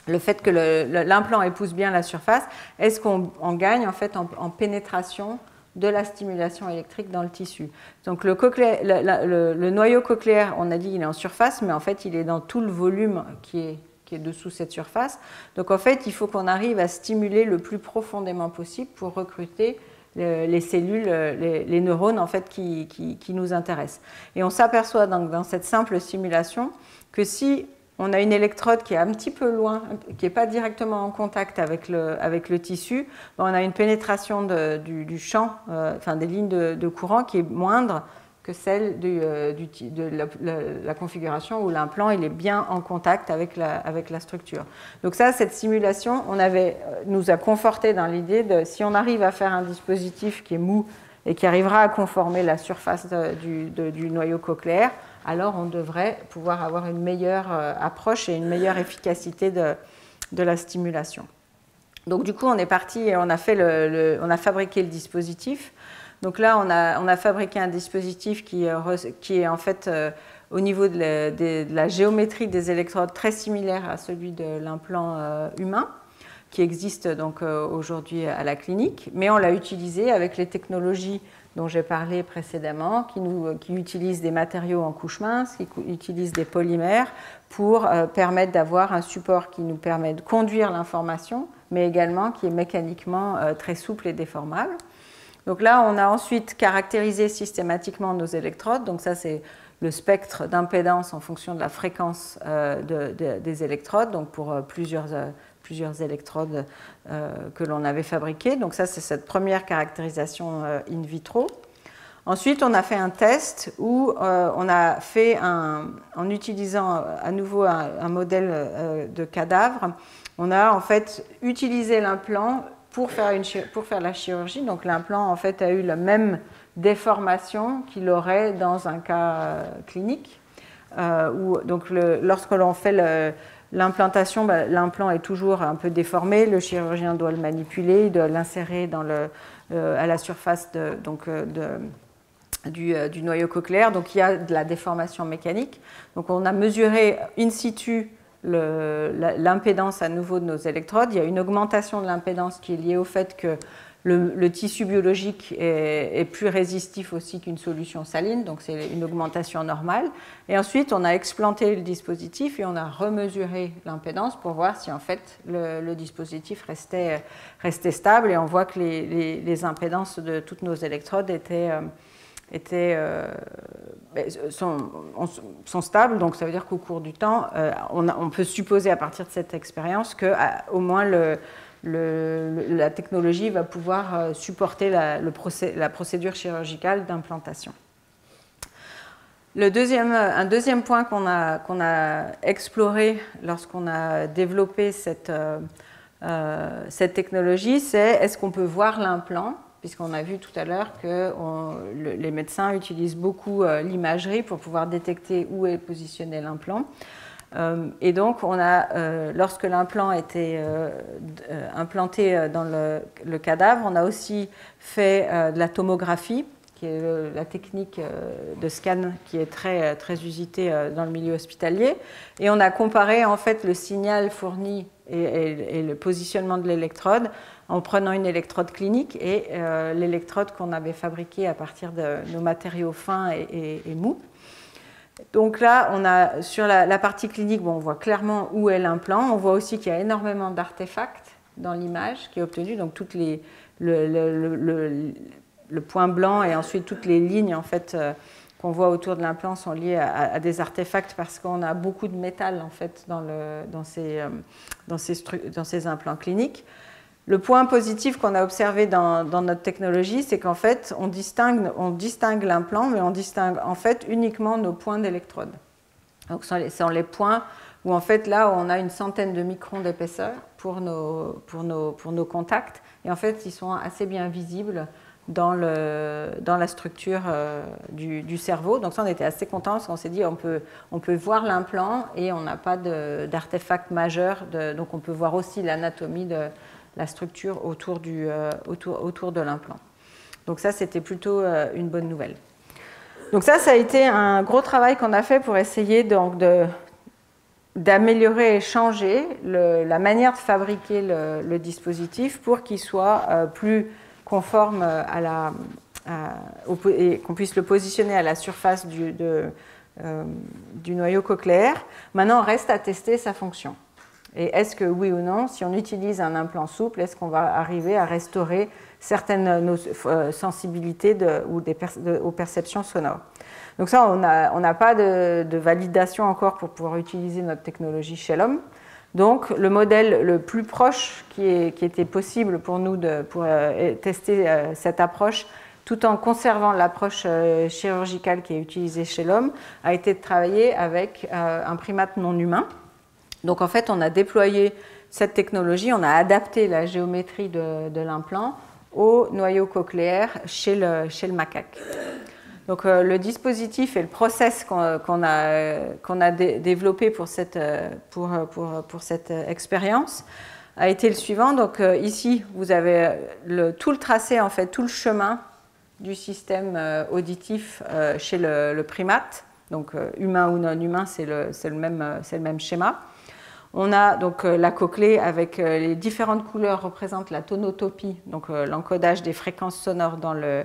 le fait que l'implant épouse bien la surface, est-ce qu'on gagne en fait en pénétration de la stimulation électrique dans le tissu. Donc le noyau cochléaire, on a dit qu'il est en surface, mais en fait il est dans tout le volume qui est dessous cette surface. Donc en fait il faut qu'on arrive à stimuler le plus profondément possible pour recruter les cellules, les neurones en fait qui nous intéressent. Et on s'aperçoit donc dans cette simple simulation que si on a une électrode qui est un petit peu loin, qui n'est pas directement en contact avec le tissu, on a une pénétration du champ, enfin des lignes de courant qui est moindre que celle de la configuration où l'implant il est bien en contact avec la structure. Donc ça, cette simulation, nous a conforté dans l'idée de si on arrive à faire un dispositif qui est mou et qui arrivera à conformer la surface du noyau cochléaire, alors on devrait pouvoir avoir une meilleure approche et une meilleure efficacité de la stimulation. Donc du coup, on est parti et on a fabriqué le dispositif. Donc là, on a fabriqué un dispositif qui est en fait au niveau de la géométrie des électrodes très similaire à celui de l'implant humain, qui existe donc aujourd'hui à la clinique, mais on l'a utilisé avec les technologies dont j'ai parlé précédemment, qui utilisent des matériaux en couche mince, qui utilisent des polymères pour permettre d'avoir un support qui nous permet de conduire l'information, mais également qui est mécaniquement très souple et déformable. Donc là, on a ensuite caractérisé systématiquement nos électrodes. Donc ça, c'est le spectre d'impédance en fonction de la fréquence des électrodes, donc pour plusieurs électrodes que l'on avait fabriquées. Donc ça, c'est cette première caractérisation in vitro. Ensuite, on a fait un test où on a fait, en utilisant à nouveau un modèle de cadavre, on a en fait utilisé l'implant pour faire la chirurgie. Donc l'implant en fait a eu la même déformation qu'il aurait dans un cas clinique. Donc lorsque l'on fait l'implantation, l'implant est toujours un peu déformé, le chirurgien doit le manipuler, il doit l'insérer à la surface du noyau cochléaire, donc il y a de la déformation mécanique. Donc on a mesuré in situ l'impédance à nouveau de nos électrodes. Il y a une augmentation de l'impédance qui est liée au fait que le tissu biologique est plus résistif aussi qu'une solution saline, donc c'est une augmentation normale. Et ensuite, on a explanté le dispositif et on a remesuré l'impédance pour voir si en fait le dispositif restait stable. Et on voit que les impédances de toutes nos électrodes sont stables, donc ça veut dire qu'au cours du temps, on peut supposer à partir de cette expérience qu'au moins la technologie va pouvoir supporter la procédure chirurgicale d'implantation. Un deuxième point qu'on a exploré lorsqu'on a développé cette technologie, c'est est-ce qu'on peut voir l'implant, puisqu'on a vu tout à l'heure que les médecins utilisent beaucoup l'imagerie pour pouvoir détecter où est positionné l'implant. Et donc, lorsque l'implant était implanté dans le cadavre, on a aussi fait de la tomographie qui est la technique de scan qui est très, très usitée dans le milieu hospitalier. Et on a comparé en fait le signal fourni et le positionnement de l'électrode en prenant une électrode clinique et l'électrode qu'on avait fabriquée à partir de nos matériaux fins et mous. Donc là, on a, sur la partie clinique, bon, on voit clairement où est l'implant. On voit aussi qu'il y a énormément d'artefacts dans l'image qui est obtenue. Donc toutes le point blanc et ensuite toutes les lignes en fait, qu'on voit autour de l'implant sont liées à des artefacts parce qu'on a beaucoup de métal en fait, dans ces implants cliniques. Le point positif qu'on a observé dans notre technologie, c'est qu'en fait, on distingue l'implant, mais on distingue en fait uniquement nos points d'électrode. Donc, ce sont les points où en fait, là, on a une centaine de microns d'épaisseur pour nos contacts. Et en fait, ils sont assez bien visibles dans la structure du cerveau. Donc ça, on était assez contents parce qu'on s'est dit on peut voir l'implant et on n'a pas d'artefact majeur. Donc on peut voir aussi l'anatomie de la structure autour de l'implant. Donc ça, c'était plutôt une bonne nouvelle. Donc ça a été un gros travail qu'on a fait pour essayer donc d'améliorer et changer la manière de fabriquer le dispositif pour qu'il soit plus conforme et qu'on puisse le positionner à la surface du noyau cochléaire. Maintenant, reste à tester sa fonction. Et est-ce que oui ou non, si on utilise un implant souple, est-ce qu'on va arriver à restaurer certaines sensibilités aux perceptions sonores? Donc ça, on n'a pas de validation encore pour pouvoir utiliser notre technologie chez l'homme. Donc le modèle le plus proche qui était possible pour nous pour tester cette approche, tout en conservant l'approche chirurgicale qui est utilisée chez l'homme, a été de travailler avec un primate non humain. Donc en fait, on a déployé cette technologie, on a adapté la géométrie de l'implant au noyau cochléaire chez le macaque. Donc le dispositif et le process qu'on a développé pour cette expérience a été le suivant. Donc ici, vous avez tout le tracé, en fait, tout le chemin du système auditif chez le primate. Donc humain ou non humain, c'est le même schéma. On a donc la cochlée avec les différentes couleurs représentent la tonotopie, donc l'encodage des fréquences sonores dans le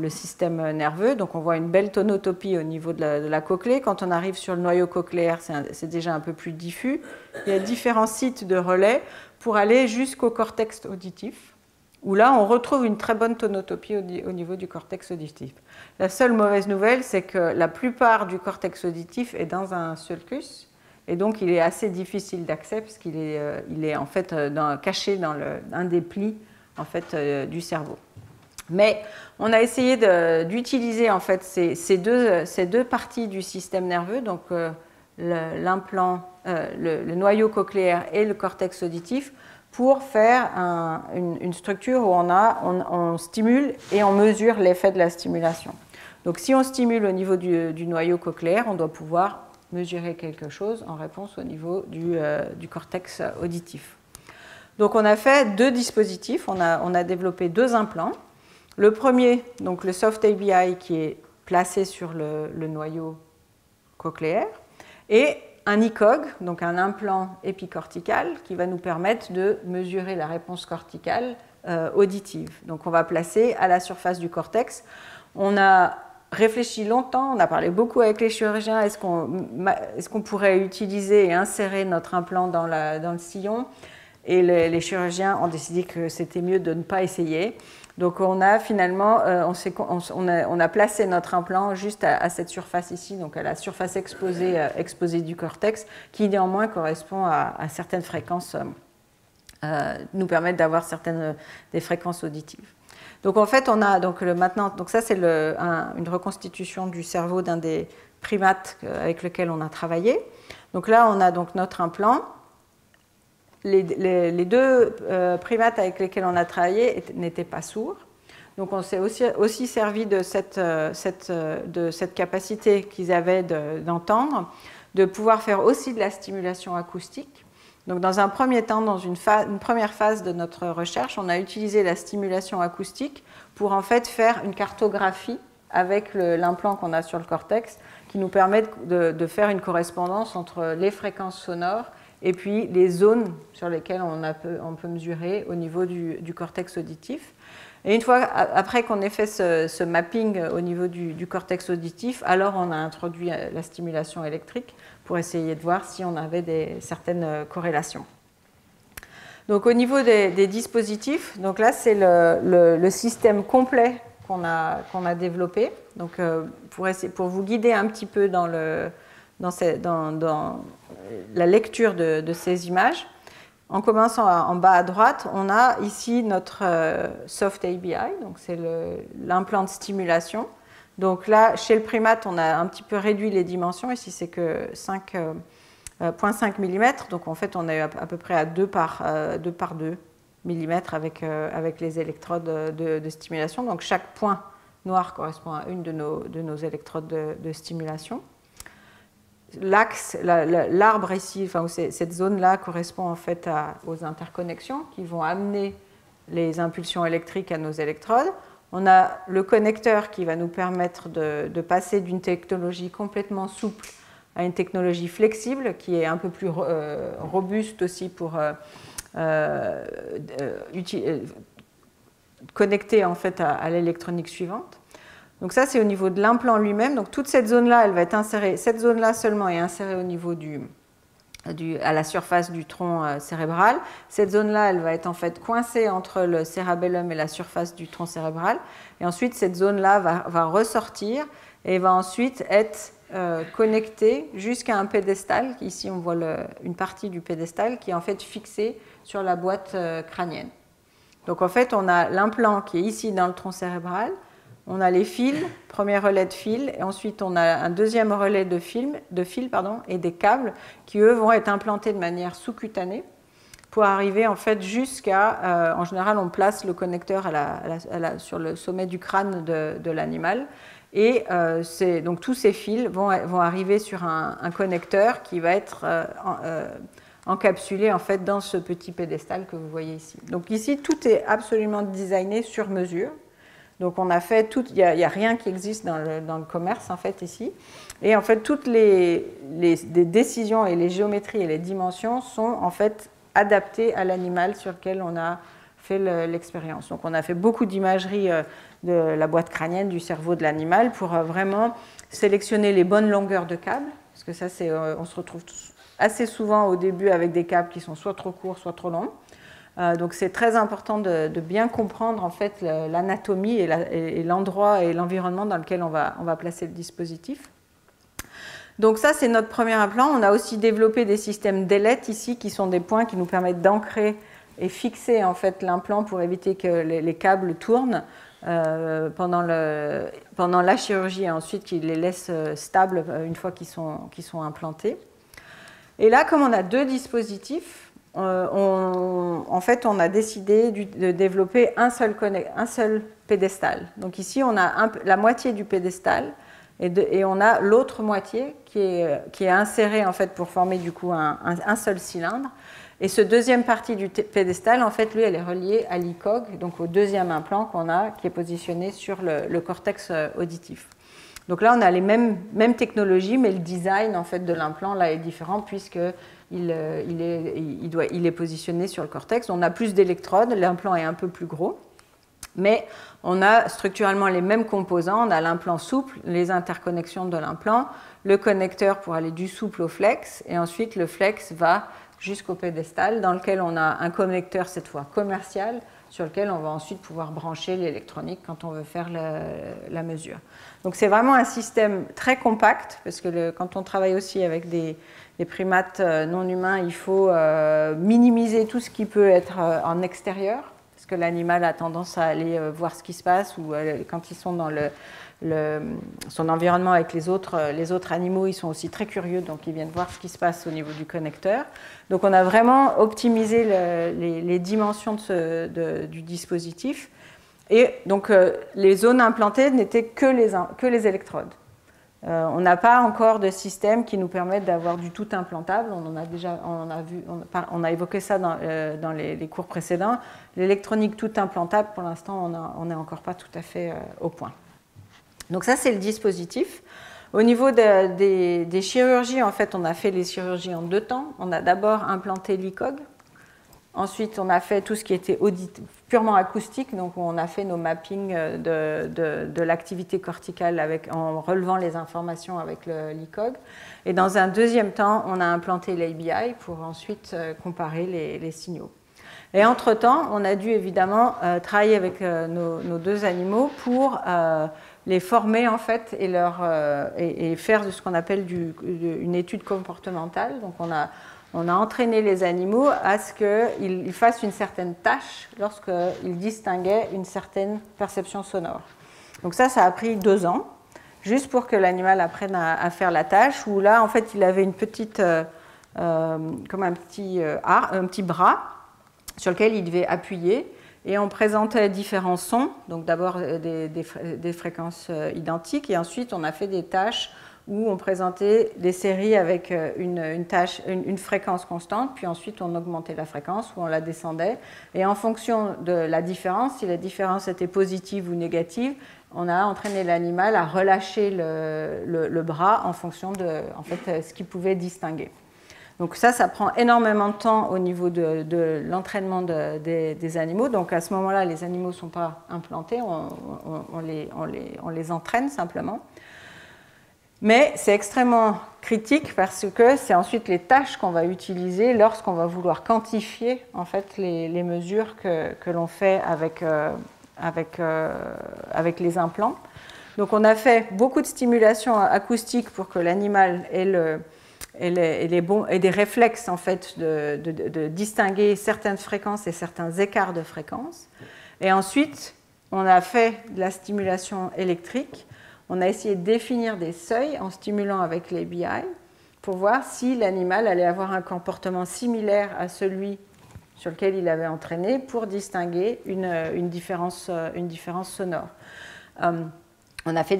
système nerveux. Donc on voit une belle tonotopie au niveau de la cochlée. Quand on arrive sur le noyau cochléaire, c'est déjà un peu plus diffus. Il y a différents sites de relais pour aller jusqu'au cortex auditif, où là on retrouve une très bonne tonotopie au niveau du cortex auditif. La seule mauvaise nouvelle, c'est que la plupart du cortex auditif est dans un sulcus, et donc il est assez difficile d'accès parce qu'il est en fait caché dans un des plis en fait, du cerveau. Mais on a essayé d'utiliser en fait ces deux parties du système nerveux, donc l'implant, le noyau cochléaire et le cortex auditif, pour faire une structure où on stimule et on mesure l'effet de la stimulation. Donc si on stimule au niveau du noyau cochléaire, on doit pouvoir mesurer quelque chose en réponse au niveau du cortex auditif. Donc on a fait deux dispositifs, on a développé deux implants. Le premier, donc le Soft ABI, qui est placé sur le noyau cochléaire, et un ICOG, donc un implant épicortical, qui va nous permettre de mesurer la réponse corticale auditive. Donc on va placer à la surface du cortex. On a réfléchi longtemps, on a parlé beaucoup avec les chirurgiens, est-ce qu'on pourrait utiliser et insérer notre implant dans le sillon? Et les chirurgiens ont décidé que c'était mieux de ne pas essayer. Donc on a finalement, on a placé notre implant juste à cette surface ici, donc à la surface exposée du cortex, qui néanmoins correspond à certaines fréquences, nous permettent d'avoir des fréquences auditives. Donc en fait, on a donc maintenant, donc ça c'est une reconstitution du cerveau d'un des primates avec lequel on a travaillé. Donc là, on a donc notre implant. Les deux primates avec lesquels on a travaillé n'étaient pas sourds. Donc on s'est aussi servi de cette capacité qu'ils avaient d'entendre, de pouvoir faire aussi de la stimulation acoustique. Donc dans un premier temps, dans une première phase de notre recherche, on a utilisé la stimulation acoustique pour en fait faire une cartographie avec l'implant qu'on a sur le cortex qui nous permet de faire une correspondance entre les fréquences sonores et puis les zones sur lesquelles on peut mesurer au niveau du cortex auditif. Et une fois après qu'on ait fait ce mapping au niveau du cortex auditif, alors on a introduit la stimulation électrique pour essayer de voir si on avait certaines corrélations. Donc au niveau des dispositifs, donc là c'est le système complet qu'on a développé. Donc pour vous guider un petit peu dans la lecture de ces images, en commençant en bas à droite, on a ici notre soft ABI, donc c'est l'implant de stimulation. Donc là, chez le primate, on a un petit peu réduit les dimensions. Ici, c'est que 5,5 mm. Donc en fait, on est à peu près à 2 par 2 mm avec les électrodes de stimulation. Donc chaque point noir correspond à une de nos électrodes de stimulation. L'axe, l'arbre ici, enfin, cette zone-là correspond en fait aux interconnexions qui vont amener les impulsions électriques à nos électrodes. On a le connecteur qui va nous permettre de passer d'une technologie complètement souple à une technologie flexible qui est un peu plus robuste aussi pour connecter en fait à l'électronique suivante. Donc ça, c'est au niveau de l'implant lui-même. Donc toute cette zone-là, elle va être insérée. Cette zone-là seulement est insérée au niveau à la surface du tronc cérébral. Cette zone-là, elle va être en fait coincée entre le cérébellum et la surface du tronc cérébral. Et ensuite, cette zone-là va ressortir et va ensuite être connectée jusqu'à un pédestal. Ici, on voit une partie du pédestal qui est en fait fixée sur la boîte crânienne. Donc en fait, on a l'implant qui est ici dans le tronc cérébral. On a les fils, premier relais de fils, et ensuite on a un deuxième relais de fils et des câbles qui, eux, vont être implantés de manière sous-cutanée pour arriver en fait jusqu'à, en général, on place le connecteur sur le sommet du crâne de l'animal, et donc tous ces fils vont arriver sur un connecteur qui va être encapsulé en fait dans ce petit pédestal que vous voyez ici. Donc ici, tout est absolument designé sur mesure. Donc on a fait tout, il n'y a rien qui existe dans le commerce en fait ici. Et en fait toutes les décisions et les géométries et les dimensions sont en fait adaptées à l'animal sur lequel on a fait l'expérience. Donc on a fait beaucoup d'imagerie de la boîte crânienne, du cerveau de l'animal pour vraiment sélectionner les bonnes longueurs de câbles. Parce que ça, on se retrouve assez souvent au début avec des câbles qui sont soit trop courts, soit trop longs. Donc c'est très important de bien comprendre en fait l'anatomie et l'endroit et l'environnement dans lequel on va placer le dispositif. Donc ça, c'est notre premier implant. On a aussi développé des systèmes d'ailettes ici qui sont des points qui nous permettent d'ancrer et fixer en fait l'implant pour éviter que les câbles tournent pendant la chirurgie et ensuite qu'ils les laissent stables une fois qu'ils sont implantés. Et là, comme on a deux dispositifs, en fait, on a décidé de développer un seul pédestal. Donc ici, on a la moitié du pédestal et on a l'autre moitié qui est insérée en fait pour former du coup un seul cylindre. Et ce deuxième partie du pédestal, en fait, lui, elle est reliée à l'ICOG, donc au deuxième implant qu'on a, qui est positionné sur le cortex auditif. Donc là, on a les mêmes technologies, mais le design en fait de l'implant là est différent puisque il est positionné sur le cortex. On a plus d'électrodes, l'implant est un peu plus gros, mais on a structurellement les mêmes composants. On a l'implant souple, les interconnexions de l'implant, le connecteur pour aller du souple au flex, et ensuite le flex va jusqu'au pédestal dans lequel on a un connecteur cette fois commercial sur lequel on va ensuite pouvoir brancher l'électronique quand on veut faire la mesure. Donc c'est vraiment un système très compact parce que quand on travaille aussi avec des primates non humains, il faut minimiser tout ce qui peut être en extérieur parce que l'animal a tendance à aller voir ce qui se passe ou quand ils sont dans son environnement avec les autres animaux, ils sont aussi très curieux, donc ils viennent voir ce qui se passe au niveau du connecteur. Donc on a vraiment optimisé les dimensions du dispositif. Et donc les zones implantées n'étaient que les électrodes. On n'a pas encore de système qui nous permette d'avoir du tout implantable. On a évoqué ça dans les cours précédents. L'électronique tout implantable, pour l'instant, on n'est encore pas tout à fait au point. Donc ça, c'est le dispositif. Au niveau des chirurgies, en fait, on a fait les chirurgies en 2 temps. On a d'abord implanté l'ICOG. Ensuite, on a fait tout ce qui était purement acoustique, donc on a fait nos mappings de l'activité corticale en relevant les informations avec l'ICOG. Et dans un deuxième temps, on a implanté l'ABI pour ensuite comparer les signaux. Et entre-temps, on a dû évidemment travailler avec nos 2 animaux pour les former en fait et faire ce qu'on appelle une étude comportementale. Donc on a entraîné les animaux à ce qu'ils fassent une certaine tâche lorsqu'ils distinguaient une certaine perception sonore. Donc ça a pris 2 ans, juste pour que l'animal apprenne à faire la tâche, où là, en fait, il avait une petite, comme un petit bras sur lequel il devait appuyer, et on présentait différents sons, donc d'abord des fréquences identiques, et ensuite on a fait des tâches où on présentait des séries avec une fréquence constante, puis ensuite on augmentait la fréquence ou on la descendait. Et en fonction de la différence, si la différence était positive ou négative, on a entraîné l'animal à relâcher le bras en fonction de ce qu'il pouvait distinguer. Donc ça prend énormément de temps au niveau de l'entraînement des animaux. Donc à ce moment-là, les animaux ne sont pas implantés, on les entraîne simplement. Mais c'est extrêmement critique parce que c'est ensuite les tâches qu'on va utiliser lorsqu'on va vouloir quantifier en fait, les mesures que l'on fait avec les implants. Donc on a fait beaucoup de stimulation acoustique pour que l'animal ait des réflexes en fait, de distinguer certaines fréquences et certains écarts de fréquences. Et ensuite, on a fait de la stimulation électrique. On a essayé de définir des seuils en stimulant avec les BI pour voir si l'animal allait avoir un comportement similaire à celui sur lequel il avait entraîné pour distinguer une différence sonore. On a fait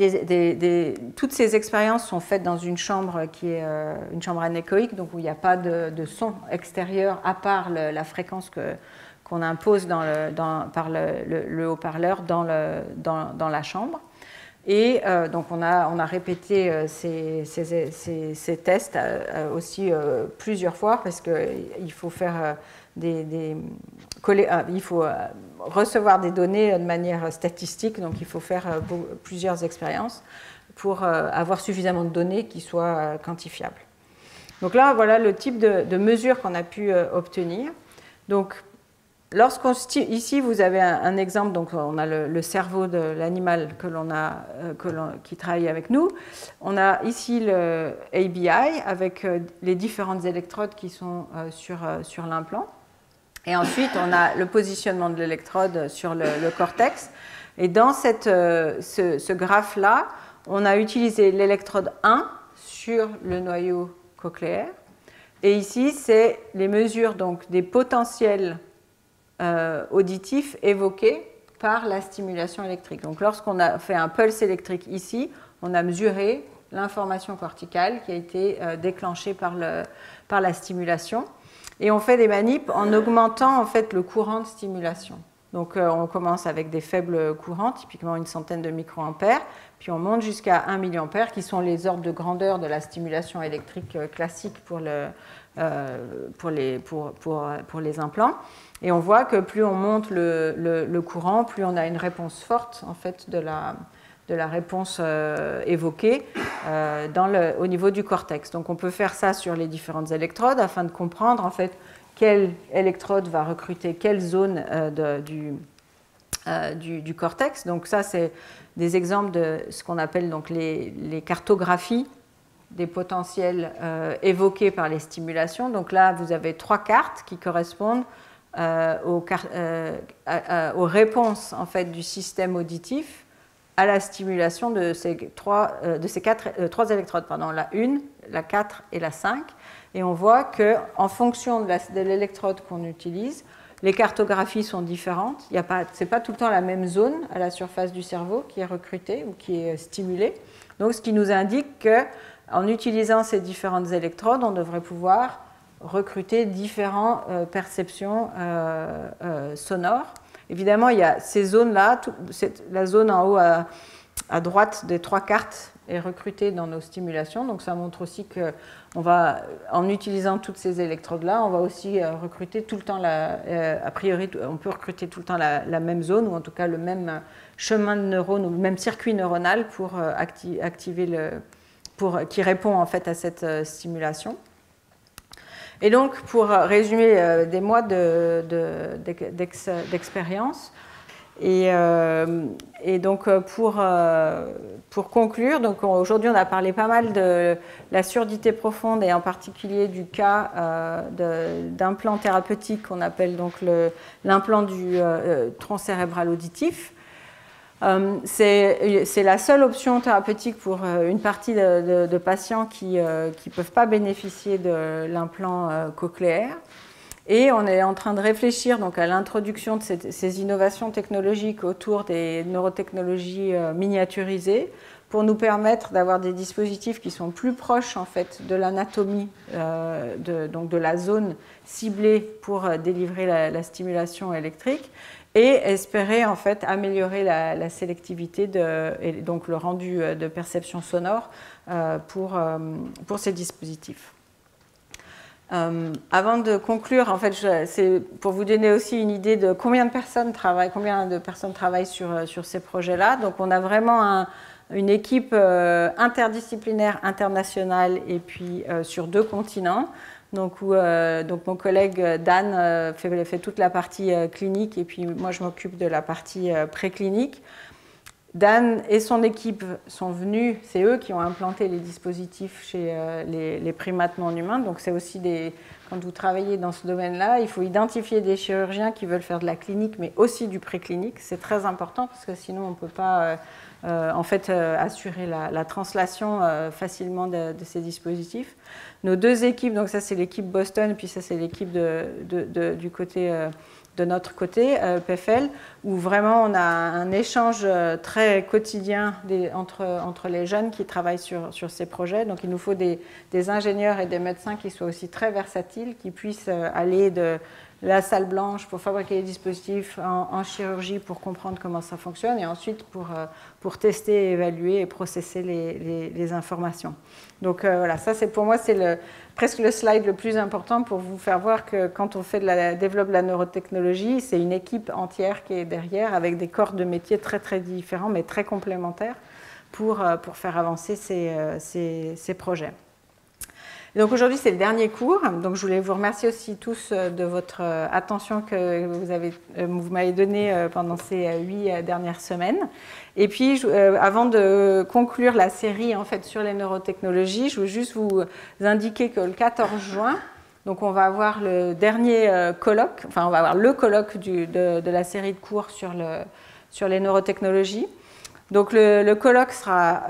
toutes ces expériences sont faites dans une chambre qui est une chambre anéchoïque, donc où il n'y a pas de son extérieur à part la fréquence qu'on impose par le haut-parleur dans la chambre. Et donc on a répété ces tests aussi plusieurs fois parce qu'il faut faire il faut recevoir des données de manière statistique, donc il faut faire plusieurs expériences pour avoir suffisamment de données qui soient quantifiables. Donc là, voilà le type de mesures qu'on a pu obtenir. Donc, ici, vous avez un exemple, donc on a le cerveau de l'animal qui travaille avec nous. On a ici le ABI avec les différentes électrodes qui sont sur l'implant. Et ensuite, on a le positionnement de l'électrode sur le cortex. Et dans ce graphe-là, on a utilisé l'électrode 1 sur le noyau cochléaire. Et ici, c'est les mesures donc, des potentiels auditifs évoqués par la stimulation électrique. Donc, lorsqu'on a fait un pulse électrique ici, on a mesuré l'information corticale qui a été déclenchée par la stimulation. Et on fait des manips en augmentant en fait, le courant de stimulation. Donc, on commence avec des faibles courants, typiquement une centaine de microampères, puis on monte jusqu'à 1 milliampère, qui sont les ordres de grandeur de la stimulation électrique classique pour les implants. Et on voit que plus on monte le courant, plus on a une réponse forte en fait, de la réponse évoquée au niveau du cortex. Donc on peut faire ça sur les différentes électrodes afin de comprendre en fait quelle électrode va recruter quelle zone du cortex. Donc ça, c'est des exemples de ce qu'on appelle donc les cartographies des potentiels évoqués par les stimulations. Donc là, vous avez 3 cartes qui correspondent aux réponses en fait, du système auditif à la stimulation de ces trois électrodes, la 1, la 4 et la 5. Et on voit qu'en fonction de l'électrode qu'on utilise, les cartographies sont différentes. Ce n'est pas tout le temps la même zone à la surface du cerveau qui est recrutée ou qui est stimulée. Donc, ce qui nous indique qu'en utilisant ces différentes électrodes, on devrait pouvoir recruter différentes perceptions sonores. Évidemment, il y a ces zones-là, la zone en haut à droite des 3 cartes est recrutée dans nos stimulations. Donc ça montre aussi qu'en utilisant toutes ces électrodes-là, on va aussi recruter tout le temps, a priori, on peut recruter tout le temps la même zone, ou en tout cas le même chemin de neurones, ou le même circuit neuronal pour qui répond en fait à cette stimulation. Et donc, pour résumer des mois d'expérience, et donc pour conclure, aujourd'hui on a parlé pas mal de la surdité profonde et en particulier du cas d'implant thérapeutique qu'on appelle donc l'implant du tronc cérébral auditif. C'est la seule option thérapeutique pour une partie de patients qui ne peuvent pas bénéficier de l'implant cochléaire. Et on est en train de réfléchir donc, à l'introduction de ces innovations technologiques autour des neurotechnologies miniaturisées pour nous permettre d'avoir des dispositifs qui sont plus proches en fait, de l'anatomie, donc de la zone ciblée pour délivrer la stimulation électrique et espérer en fait, améliorer la sélectivité et donc le rendu de perception sonore pour ces dispositifs. Avant de conclure, en fait, c'est pour vous donner aussi une idée de combien de personnes travaillent sur ces projets-là. Donc, on a vraiment une équipe interdisciplinaire internationale et puis sur 2 continents. Donc mon collègue Dan fait toute la partie clinique et puis moi, je m'occupe de la partie préclinique. Dan et son équipe sont venus, c'est eux qui ont implanté les dispositifs chez les primates non humains. Donc c'est aussi quand vous travaillez dans ce domaine-là, il faut identifier des chirurgiens qui veulent faire de la clinique, mais aussi du préclinique. C'est très important parce que sinon on ne peut pas assurer la translation facilement de ces dispositifs. Nos 2 équipes, donc ça c'est l'équipe Boston et puis ça c'est l'équipe du côté de notre côté, PFL, où vraiment on a un échange très quotidien entre les jeunes qui travaillent sur ces projets. Donc il nous faut des ingénieurs et des médecins qui soient aussi très versatiles, qui puissent aller de la salle blanche pour fabriquer les dispositifs en chirurgie pour comprendre comment ça fonctionne et ensuite pour tester, évaluer et processer les informations. Donc voilà, ça c'est pour moi c'est presque le slide le plus important pour vous faire voir que quand on développe la neurotechnologie, c'est une équipe entière qui est derrière avec des corps de métier très très différents mais très complémentaires pour faire avancer ces projets. Et donc aujourd'hui, c'est le dernier cours. Donc je voulais vous remercier aussi tous de votre attention que vous m'avez donnée pendant ces 8 dernières semaines. Et puis, avant de conclure la série en fait, sur les neurotechnologies, je veux juste vous indiquer que le 14 juin, donc on va avoir le dernier colloque, enfin on va avoir le colloque de la série de cours sur les neurotechnologies. Donc le colloque sera,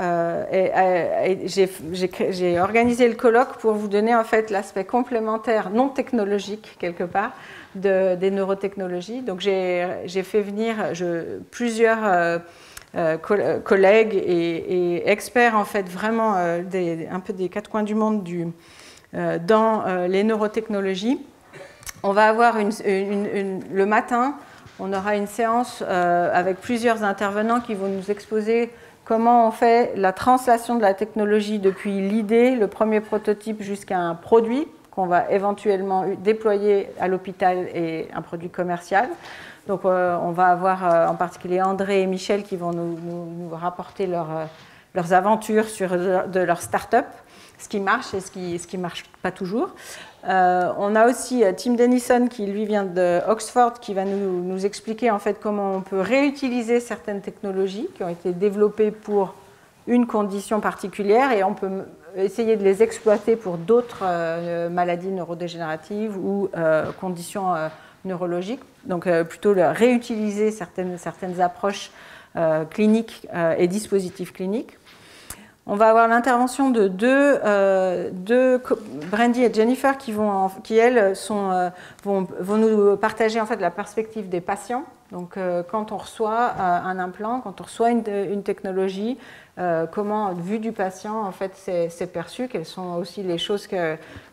j'ai organisé le colloque pour vous donner en fait l'aspect complémentaire non technologique quelque part des neurotechnologies. Donc j'ai fait venir plusieurs collègues et experts en fait vraiment un peu des 4 coins du monde dans les neurotechnologies. On va avoir le matin. On aura une séance avec plusieurs intervenants qui vont nous exposer comment on fait la translation de la technologie depuis l'idée, le premier prototype, jusqu'à un produit qu'on va éventuellement déployer à l'hôpital et un produit commercial. Donc on va avoir en particulier André et Michel qui vont nous rapporter leurs aventures de leur start-up, ce qui marche et ce qui marche pas toujours. On a aussi Tim Denison qui lui vient de Oxford qui va nous expliquer en fait comment on peut réutiliser certaines technologies qui ont été développées pour une condition particulière et on peut essayer de les exploiter pour d'autres maladies neurodégénératives ou conditions neurologiques. Donc plutôt réutiliser certaines approches cliniques et dispositifs cliniques. On va avoir l'intervention de deux Brandy et Jennifer qui elles, vont nous partager en fait la perspective des patients. Donc, quand on reçoit un implant, quand on reçoit une technologie, comment, vue du patient, en fait, c'est perçu, quelles sont aussi les choses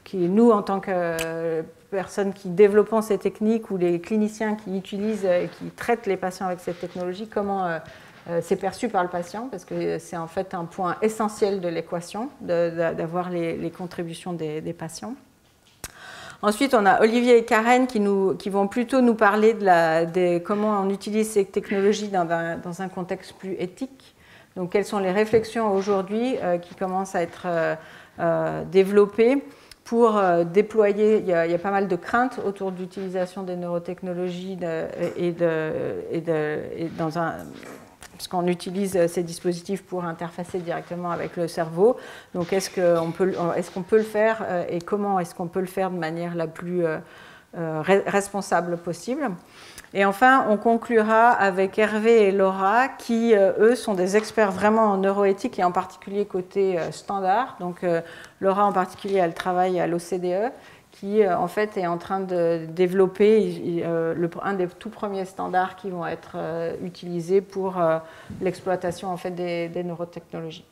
qui, nous, en tant que personnes qui développent ces techniques ou les cliniciens qui utilisent et qui traitent les patients avec cette technologie, comment c'est perçu par le patient, parce que c'est en fait un point essentiel de l'équation, d'avoir les contributions des patients. Ensuite, on a Olivier et Karen qui vont plutôt nous parler de comment on utilise ces technologies dans un contexte plus éthique. Donc, quelles sont les réflexions aujourd'hui qui commencent à être développées pour déployer. Il y a pas mal de craintes autour de l'utilisation des neurotechnologies parce qu'on utilise ces dispositifs pour interfacer directement avec le cerveau. Donc, est-ce qu'on peut le faire et comment est-ce qu'on peut le faire de manière la plus responsable possible? Et enfin, on conclura avec Hervé et Laura qui, eux, sont des experts vraiment en neuroéthique et en particulier côté standard. Donc, Laura en particulier, elle travaille à l'OCDE qui, en fait, est en train de développer un des tout premiers standards qui vont être utilisés pour l'exploitation en fait, des neurotechnologies.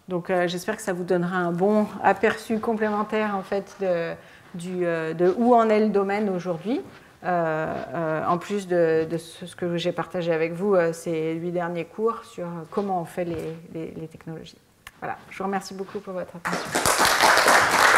Donc, j'espère que ça vous donnera un bon aperçu complémentaire en fait, de où en est le domaine aujourd'hui. En plus de ce que j'ai partagé avec vous ces 8 derniers cours sur comment on fait les technologies. Voilà, je vous remercie beaucoup pour votre attention.